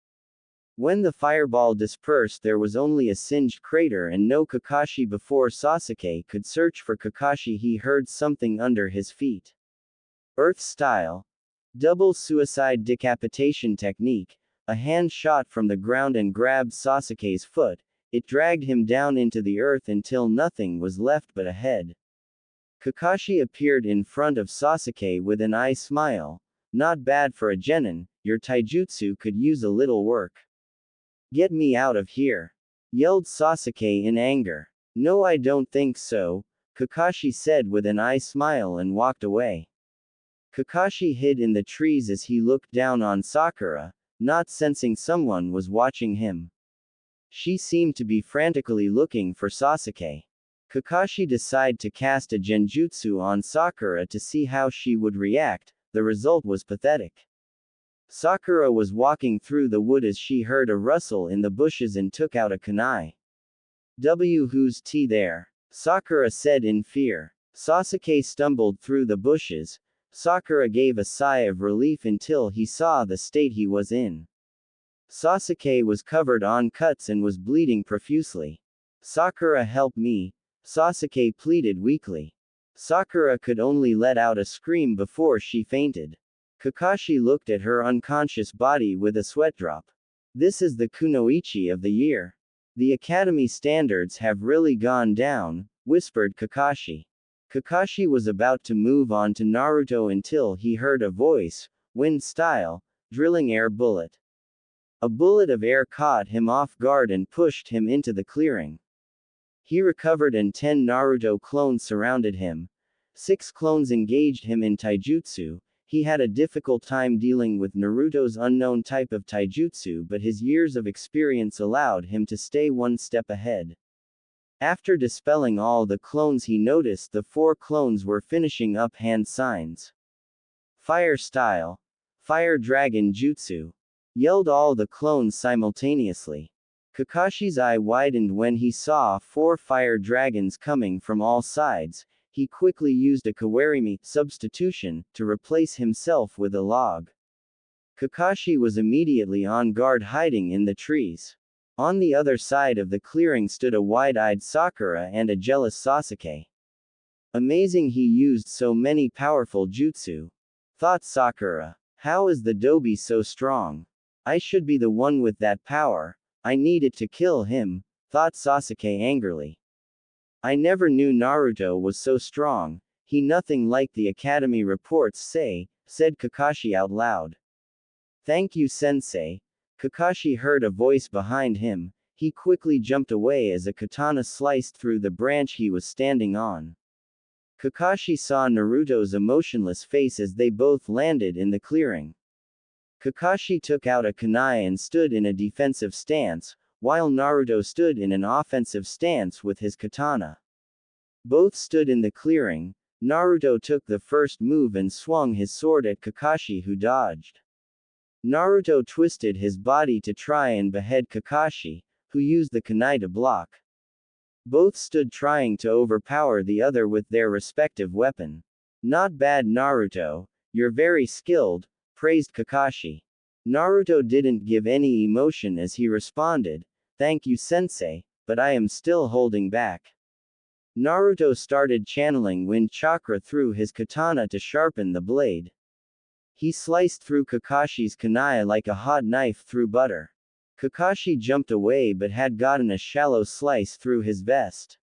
When the fireball dispersed there was only a singed crater and no Kakashi. Before Sasuke could search for Kakashi he heard something under his feet. Earth style. Double suicide decapitation technique, a hand shot from the ground and grabbed Sasuke's foot. It dragged him down into the earth until nothing was left but a head. Kakashi appeared in front of Sasuke with an eye smile. Not bad for a genin, your taijutsu could use a little work. Get me out of here, yelled Sasuke in anger. No, I don't think so, Kakashi said with an eye smile and walked away. Kakashi hid in the trees as he looked down on Sakura, not sensing someone was watching him. She seemed to be frantically looking for Sasuke. Kakashi decided to cast a genjutsu on Sakura to see how she would react. The result was pathetic. Sakura was walking through the wood as she heard a rustle in the bushes and took out a kunai. Who's there? Sakura said in fear. Sasuke stumbled through the bushes. Sakura gave a sigh of relief until he saw the state he was in. Sasuke was covered on cuts and was bleeding profusely. Sakura, help me, Sasuke pleaded weakly. Sakura could only let out a scream before she fainted. Kakashi looked at her unconscious body with a sweat drop. This is the kunoichi of the year. The academy standards have really gone down, whispered Kakashi. Kakashi was about to move on to Naruto until he heard a voice, wind style, drilling air bullet. A bullet of air caught him off guard and pushed him into the clearing. He recovered and 10 Naruto clones surrounded him. 6 clones engaged him in taijutsu. He had a difficult time dealing with Naruto's unknown type of taijutsu, but his years of experience allowed him to stay one step ahead. After dispelling all the clones he noticed the 4 clones were finishing up hand signs. Fire style. Fire dragon jutsu, yelled all the clones simultaneously. Kakashi's eye widened when he saw 4 fire dragons coming from all sides. He quickly used a kawarimi substitution to replace himself with a log. Kakashi was immediately on guard, hiding in the trees. On the other side of the clearing stood a wide-eyed Sakura and a jealous Sasuke. Amazing, he used so many powerful jutsu, thought Sakura. How is the Dobi so strong? I should be the one with that power. I needed to kill him, thought Sasuke angrily. I never knew Naruto was so strong. He nothing like the academy reports say, said Kakashi out loud. Thank you, sensei. Kakashi heard a voice behind him. He quickly jumped away as a katana sliced through the branch he was standing on. Kakashi saw Naruto's emotionless face as they both landed in the clearing. Kakashi took out a kunai and stood in a defensive stance, while Naruto stood in an offensive stance with his katana. Both stood in the clearing. Naruto took the first move and swung his sword at Kakashi, who dodged. Naruto twisted his body to try and behead Kakashi, who used the kunai to block. Both stood trying to overpower the other with their respective weapon. Not bad, Naruto, you're very skilled, praised Kakashi. Naruto didn't give any emotion as he responded, thank you, sensei, but I am still holding back. Naruto started channeling wind chakra through his katana to sharpen the blade. He sliced through Kakashi's kunai like a hot knife through butter. Kakashi jumped away but had gotten a shallow slice through his vest.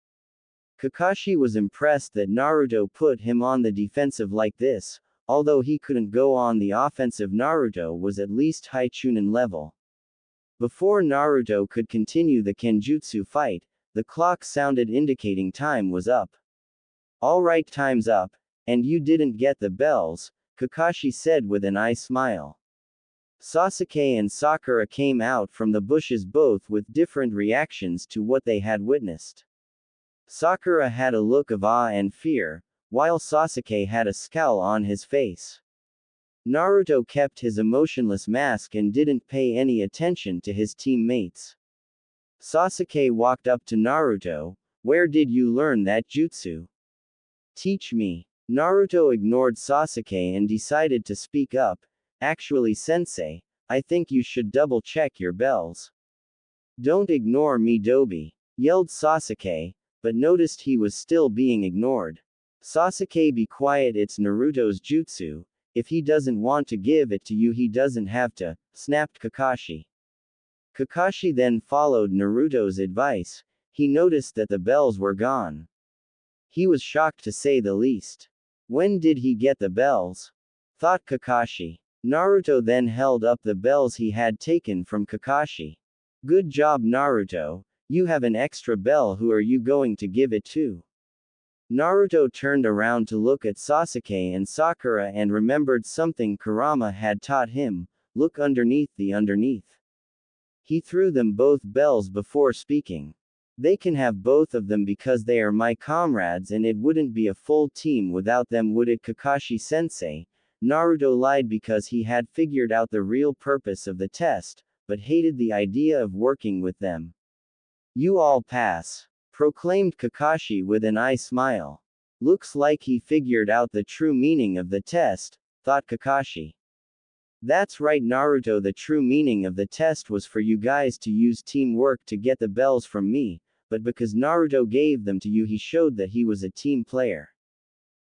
Kakashi was impressed that Naruto put him on the defensive like this, although he couldn't go on the offensive. Naruto was at least high Chunin level. Before Naruto could continue the Kenjutsu fight, the clock sounded indicating time was up. Alright, time's up, and you didn't get the bells, Kakashi said with an eye smile. Sasuke and Sakura came out from the bushes, both with different reactions to what they had witnessed. Sakura had a look of awe and fear, while Sasuke had a scowl on his face. Naruto kept his emotionless mask and didn't pay any attention to his teammates. Sasuke walked up to Naruto. Where did you learn that jutsu? Teach me. Naruto ignored Sasuke and decided to speak up. Actually, sensei, I think you should double check your bells. Don't ignore me, Dobi, yelled Sasuke, but noticed he was still being ignored. Sasuke, be quiet, it's Naruto's jutsu. If he doesn't want to give it to you, he doesn't have to, snapped Kakashi. Kakashi then followed Naruto's advice. He noticed that the bells were gone. He was shocked to say the least. When did he get the bells? Thought Kakashi. Naruto then held up the bells he had taken from Kakashi. Good job, Naruto. You have an extra bell. Who are you going to give it to? Naruto turned around to look at Sasuke and Sakura and remembered something Kurama had taught him. Look underneath the underneath. He threw them both bells before speaking. They can have both of them because they are my comrades, and it wouldn't be a full team without them, would it, Kakashi-sensei? Naruto lied because he had figured out the real purpose of the test, but hated the idea of working with them. You all pass, proclaimed Kakashi with an eye smile. Looks like he figured out the true meaning of the test, thought Kakashi. That's right, Naruto, the true meaning of the test was for you guys to use teamwork to get the bells from me, but because Naruto gave them to you, he showed that he was a team player.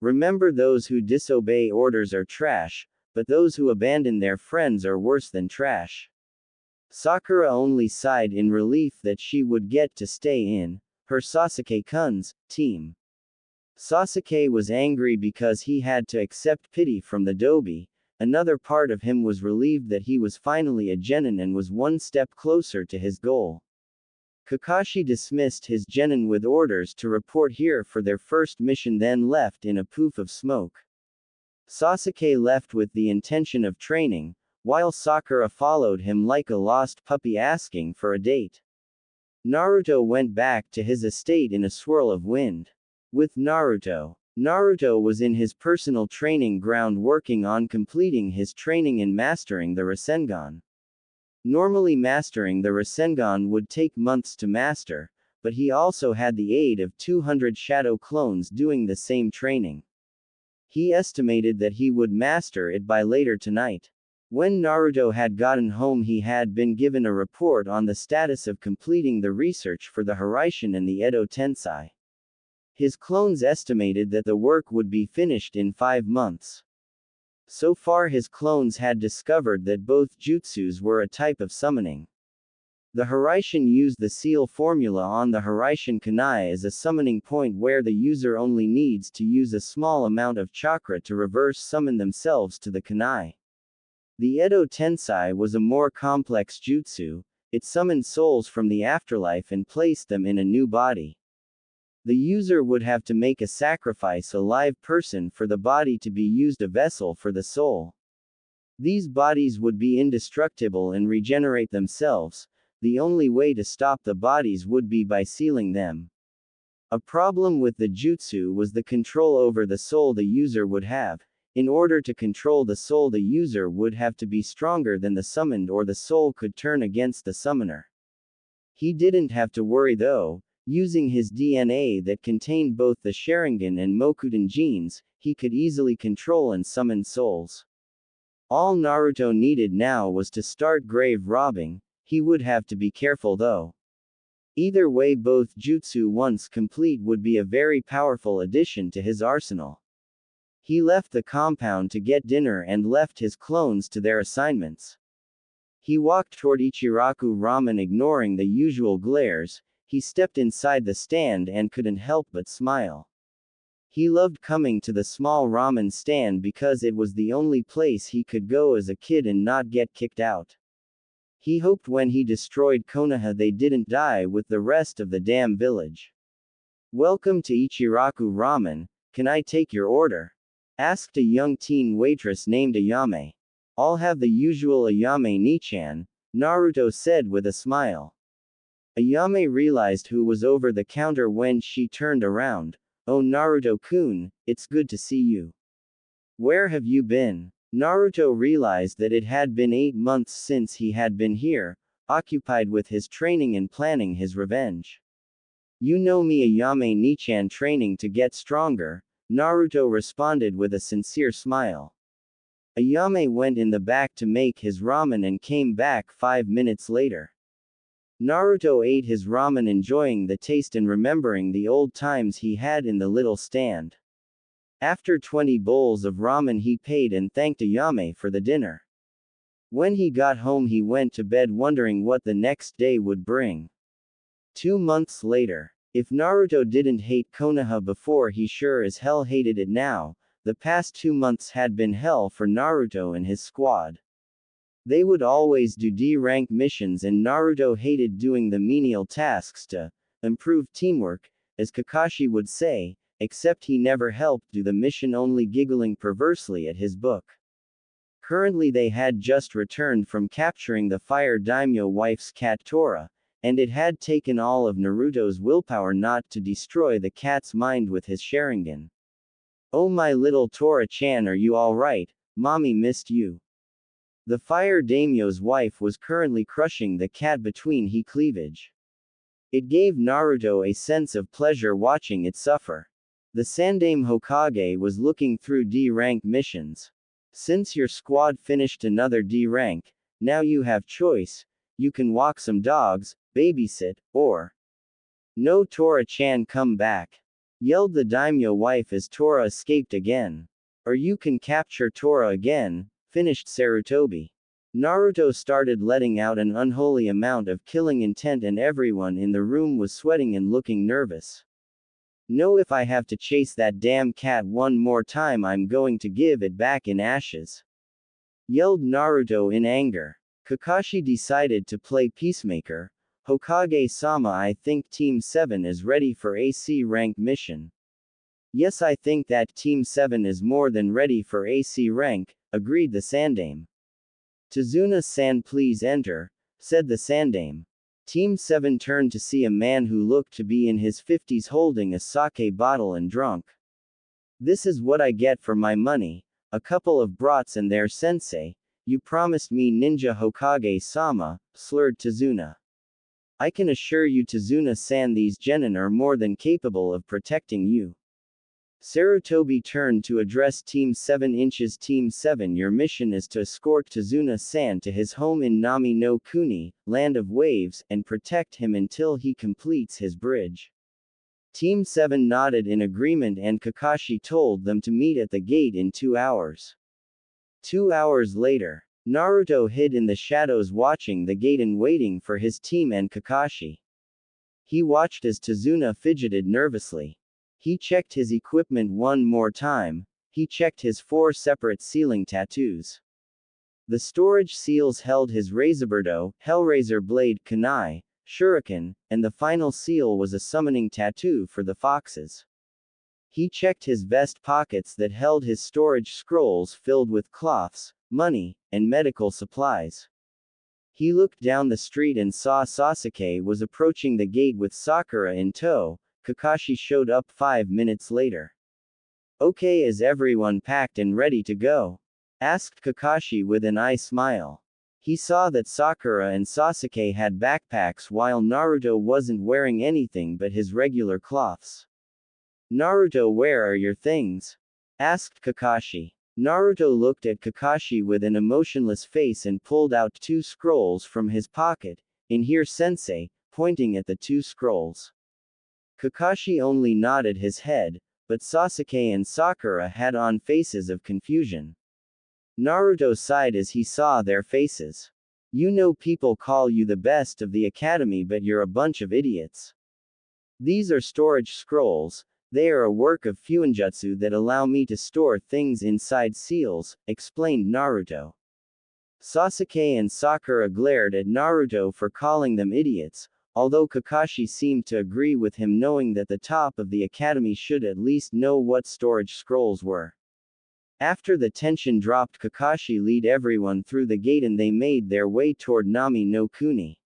Remember, those who disobey orders are trash, but those who abandon their friends are worse than trash. Sakura only sighed in relief that she would get to stay in her Sasuke-kun's team. Sasuke was angry because he had to accept pity from the Dobi. Another part of him was relieved that he was finally a genin and was one step closer to his goal. Kakashi dismissed his genin with orders to report here for their first mission, then left in a poof of smoke. Sasuke left with the intention of training, while Sakura followed him like a lost puppy asking for a date. Naruto went back to his estate in a swirl of wind. With Naruto was in his personal training ground working on completing his training in mastering the Rasengan. Normally, mastering the Rasengan would take months to master, but he also had the aid of 200 shadow clones doing the same training. He estimated that he would master it by later tonight. When Naruto had gotten home, he had been given a report on the status of completing the research for the Hiraishin and the Edo Tensei. His clones estimated that the work would be finished in 5 months. So far, his clones had discovered that both jutsus were a type of summoning. The Hiraishin use the seal formula on the Hiraishin kunai as a summoning point where the user only needs to use a small amount of chakra to reverse summon themselves to the kunai. The Edo Tensei was a more complex jutsu. It summoned souls from the afterlife and placed them in a new body. The user would have to make a sacrifice, a live person, for the body to be used, a vessel for the soul. These bodies would be indestructible and regenerate themselves. The only way to stop the bodies would be by sealing them. A problem with the jutsu was the control over the soul the user would have. In order to control the soul, the user would have to be stronger than the summoned, or the soul could turn against the summoner. He didn't have to worry though. Using his DNA that contained both the Sharingan and Mokudan genes, he could easily control and summon souls. All Naruto needed now was to start grave robbing. He would have to be careful though. Either way, both jutsu once complete would be a very powerful addition to his arsenal. He left the compound to get dinner and left his clones to their assignments. He walked toward Ichiraku Ramen, ignoring the usual glares. He stepped inside the stand and couldn't help but smile. He loved coming to the small ramen stand because it was the only place he could go as a kid and not get kicked out. He hoped when he destroyed Konoha they didn't die with the rest of the damn village. "Welcome to Ichiraku Ramen, can I take your order?" asked a young teen waitress named Ayame. "I'll have the usual Ayame Nichan," Naruto said with a smile. Ayame realized who was over the counter when she turned around. "Oh, Naruto-kun, it's good to see you. Where have you been?" Naruto realized that it had been 8 months since he had been here, occupied with his training and planning his revenge. "You know me, Ayame Nichan, training to get stronger," Naruto responded with a sincere smile. Ayame went in the back to make his ramen and came back 5 minutes later. Naruto ate his ramen, enjoying the taste and remembering the old times he had in the little stand. After 20 bowls of ramen he paid and thanked Ayame for the dinner. When he got home he went to bed wondering what the next day would bring. 2 months later. If Naruto didn't hate Konoha before, he sure as hell hated it now. The past 2 months had been hell for Naruto and his squad. They would always do D-rank missions and Naruto hated doing the menial tasks to improve teamwork, as Kakashi would say, except he never helped do the mission, only giggling perversely at his book. Currently they had just returned from capturing the fire daimyo wife's cat Tora, and it had taken all of Naruto's willpower not to destroy the cat's mind with his Sharingan. "Oh, my little Tora-chan, are you alright? Mommy missed you." The fire daimyo's wife was currently crushing the cat between her cleavage. It gave Naruto a sense of pleasure watching it suffer. The Sandaime Hokage was looking through D-rank missions. "Since your squad finished another D rank, now you have choice. You can walk some dogs, babysit, or no, Tora-chan come back," yelled the daimyo wife as Tora escaped again. "Or you can capture Tora again," finished Sarutobi. Naruto started letting out an unholy amount of killing intent and everyone in the room was sweating and looking nervous. "No, if I have to chase that damn cat one more time I'm going to give it back in ashes," yelled Naruto in anger. Kakashi decided to play peacemaker. "Hokage-sama, I think Team 7 is ready for AC rank mission." "Yes, I think that Team 7 is more than ready for AC rank," agreed the Sandaime. "Tazuna-san, please enter," said the Sandaime. Team 7 turned to see a man who looked to be in his 50s holding a sake bottle and drunk. "This is what I get for my money, a couple of brats and their sensei. You promised me Ninja Hokage-sama," slurred Tazuna. "I can assure you, Tazuna-san, these genin are more than capable of protecting you." Sarutobi turned to address Team 7. Team 7, your mission is to escort Tazuna-san to his home in Nami no Kuni, Land of Waves, and protect him until he completes his bridge. Team 7 nodded in agreement and Kakashi told them to meet at the gate in 2 hours. 2 hours later, Naruto hid in the shadows watching the gate and waiting for his team and Kakashi. He watched as Tazuna fidgeted nervously. He checked his equipment one more time. He checked his 4 separate ceiling tattoos. The storage seals held his Razorberdo, Hellraiser blade, kunai, shuriken, and the final seal was a summoning tattoo for the foxes. He checked his vest pockets that held his storage scrolls filled with cloths, money, and medical supplies. He looked down the street and saw Sasuke was approaching the gate with Sakura in tow. Kakashi showed up 5 minutes later. "Okay, is everyone packed and ready to go?" asked Kakashi with an eye smile. He saw that Sakura and Sasuke had backpacks while Naruto wasn't wearing anything but his regular cloths. "Naruto, where are your things?" asked Kakashi. Naruto looked at Kakashi with an emotionless face and pulled out 2 scrolls from his pocket. "In here, sensei," pointing at the two scrolls. Kakashi only nodded his head, but Sasuke and Sakura had on faces of confusion. Naruto sighed as he saw their faces. You know, people call you the best of the academy, but you're a bunch of idiots. These are storage scrolls. They are a work of fuinjutsu that allow me to store things inside seals, explained Naruto. Sasuke and Sakura glared at Naruto for calling them idiots, although Kakashi seemed to agree with him, knowing that the top of the academy should at least know what storage scrolls were. After the tension dropped, Kakashi led everyone through the gate and they made their way toward Nami no Kuni.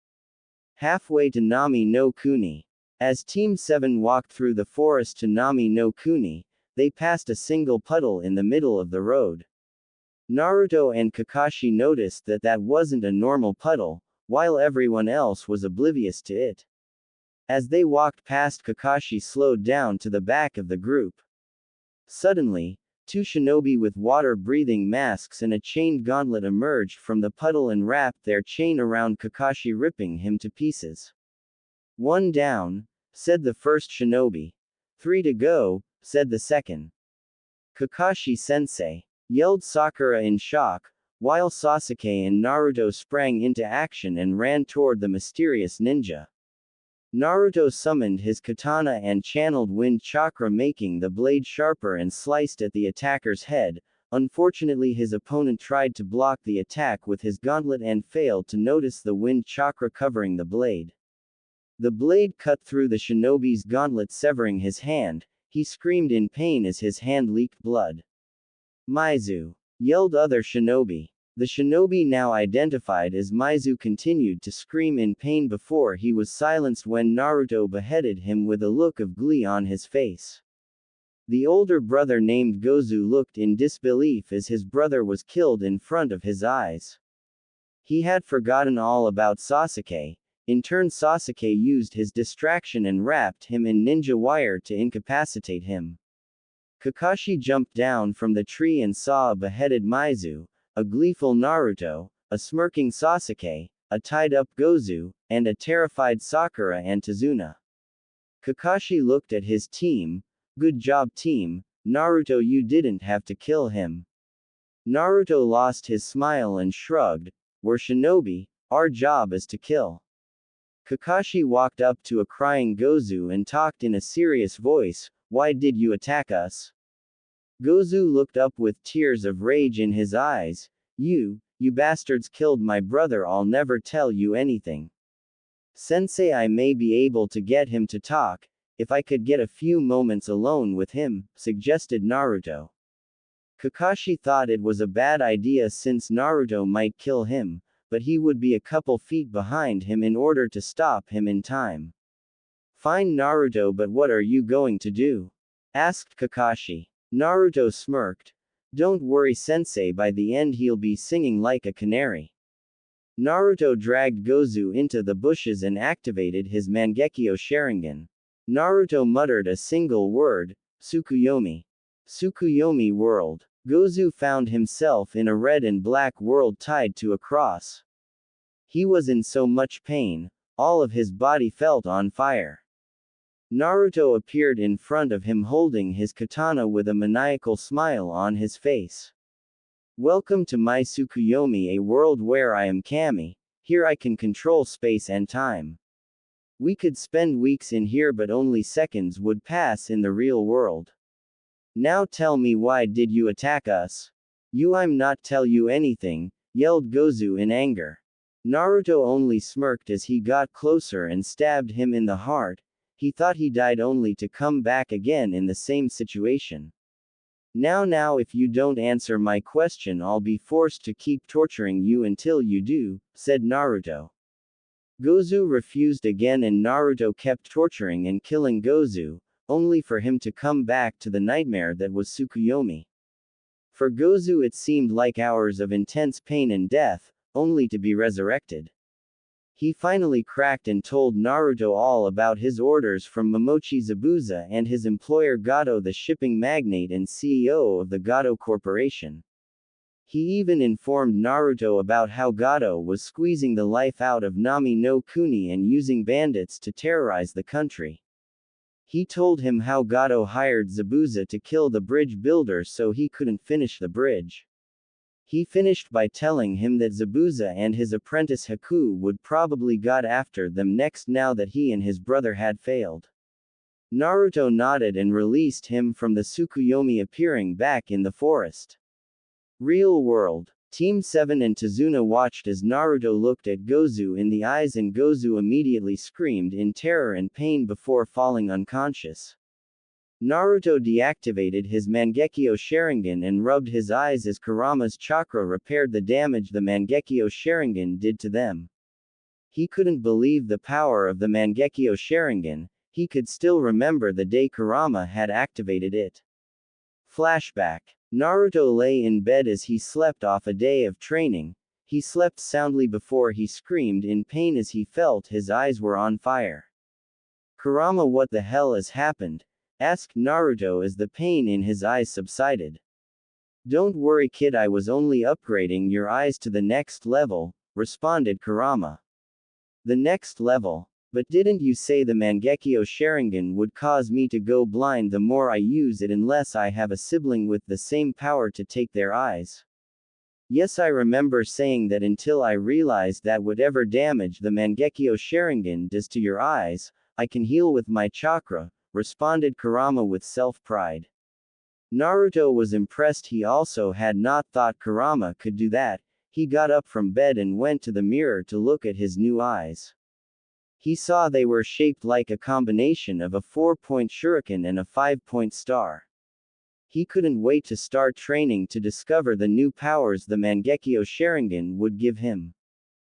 Halfway to Nami no Kuni, as Team 7 walked through the forest to Nami no Kuni, they passed a single puddle in the middle of the road. Naruto and Kakashi noticed that that wasn't a normal puddle, while everyone else was oblivious to it. As they walked past, Kakashi slowed down to the back of the group. Suddenly, two shinobi with water-breathing masks and a chained gauntlet emerged from the puddle and wrapped their chain around Kakashi, ripping him to pieces. "One down," said the first shinobi. "Three to go," said the second. "Kakashi-sensei," yelled Sakura in shock, while Sasuke and Naruto sprang into action and ran toward the mysterious ninja. Naruto summoned his katana and channeled wind chakra, making the blade sharper, and sliced at the attacker's head. Unfortunately, his opponent tried to block the attack with his gauntlet and failed to notice the wind chakra covering the blade. The blade cut through the shinobi's gauntlet, severing his hand. He screamed in pain as his hand leaked blood. "Maizu!" yelled other shinobi. The shinobi now identified as Maizu continued to scream in pain before he was silenced when Naruto beheaded him with a look of glee on his face. The older brother named Gozu looked in disbelief as his brother was killed in front of his eyes. He had forgotten all about Sasuke. In turn, Sasuke used his distraction and wrapped him in ninja wire to incapacitate him. Kakashi jumped down from the tree and saw a beheaded Maizu, a gleeful Naruto, a smirking Sasuke, a tied-up Gozu, and a terrified Sakura and Tazuna. Kakashi looked at his team. "Good job, team. Naruto, you didn't have to kill him." Naruto lost his smile and shrugged. "We're shinobi, our job is to kill." Kakashi walked up to a crying Gozu and talked in a serious voice. "Why did you attack us?" Gozu looked up with tears of rage in his eyes. You bastards killed my brother. I'll never tell you anything." "Sensei, I may be able to get him to talk, if I could get a few moments alone with him," suggested Naruto. Kakashi thought it was a bad idea since Naruto might kill him, but he would be a couple feet behind him in order to stop him in time. "Fine, Naruto, but what are you going to do?" asked Kakashi. Naruto smirked. "Don't worry, Sensei, by the end he'll be singing like a canary." Naruto dragged Gozu into the bushes and activated his Mangekyo Sharingan. Naruto muttered a single word, "Tsukuyomi." Tsukuyomi world. Gozu found himself in a red and black world tied to a cross. He was in so much pain, all of his body felt on fire. Naruto appeared in front of him holding his katana with a maniacal smile on his face. "Welcome to my Tsukuyomi, a world where I am Kami. Here I can control space and time. We could spend weeks in here, but only seconds would pass in the real world. Now tell me, why did you attack us?" "I'm not tell you anything," yelled Gozu in anger. Naruto only smirked as he got closer and stabbed him in the heart. He thought he died only to come back again in the same situation. Now if you don't answer my question, I'll be forced to keep torturing you until you do," said Naruto. Gozu refused again and Naruto kept torturing and killing Gozu, only for him to come back to the nightmare that was Tsukuyomi. For Gozu it seemed like hours of intense pain and death, only to be resurrected. He finally cracked and told Naruto all about his orders from Momochi Zabuza and his employer Gato, the shipping magnate and CEO of the Gato Corporation. He even informed Naruto about how Gato was squeezing the life out of Nami no Kuni and using bandits to terrorize the country. He told him how Gato hired Zabuza to kill the bridge builder so he couldn't finish the bridge. He finished by telling him that Zabuza and his apprentice Haku would probably got after them next now that he and his brother had failed. Naruto nodded and released him from the Tsukuyomi, appearing back in the forest. Real world. Team 7 and Tazuna watched as Naruto looked at Gozu in the eyes, and Gozu immediately screamed in terror and pain before falling unconscious. Naruto deactivated his Mangekyo Sharingan and rubbed his eyes as Kurama's chakra repaired the damage the Mangekyo Sharingan did to them. He couldn't believe the power of the Mangekyo Sharingan. He could still remember the day Kurama had activated it. Flashback. Naruto lay in bed as he slept off a day of training. He slept soundly before he screamed in pain as he felt his eyes were on fire. Kurama, what the hell has happened? Asked Naruto as the pain in his eyes subsided. Don't worry kid, I was only upgrading your eyes to the next level, responded Kurama. The next level? But didn't you say the Mangekyo Sharingan would cause me to go blind the more I use it unless I have a sibling with the same power to take their eyes? Yes, I remember saying that until I realized that whatever damage the Mangekyo Sharingan does to your eyes, I can heal with my chakra, responded Kurama with self-pride. Naruto was impressed. He also had not thought Kurama could do that. He got up from bed and went to the mirror to look at his new eyes. He saw they were shaped like a combination of a 4-point shuriken and a 5-point star. He couldn't wait to start training to discover the new powers the Mangekyo Sharingan would give him.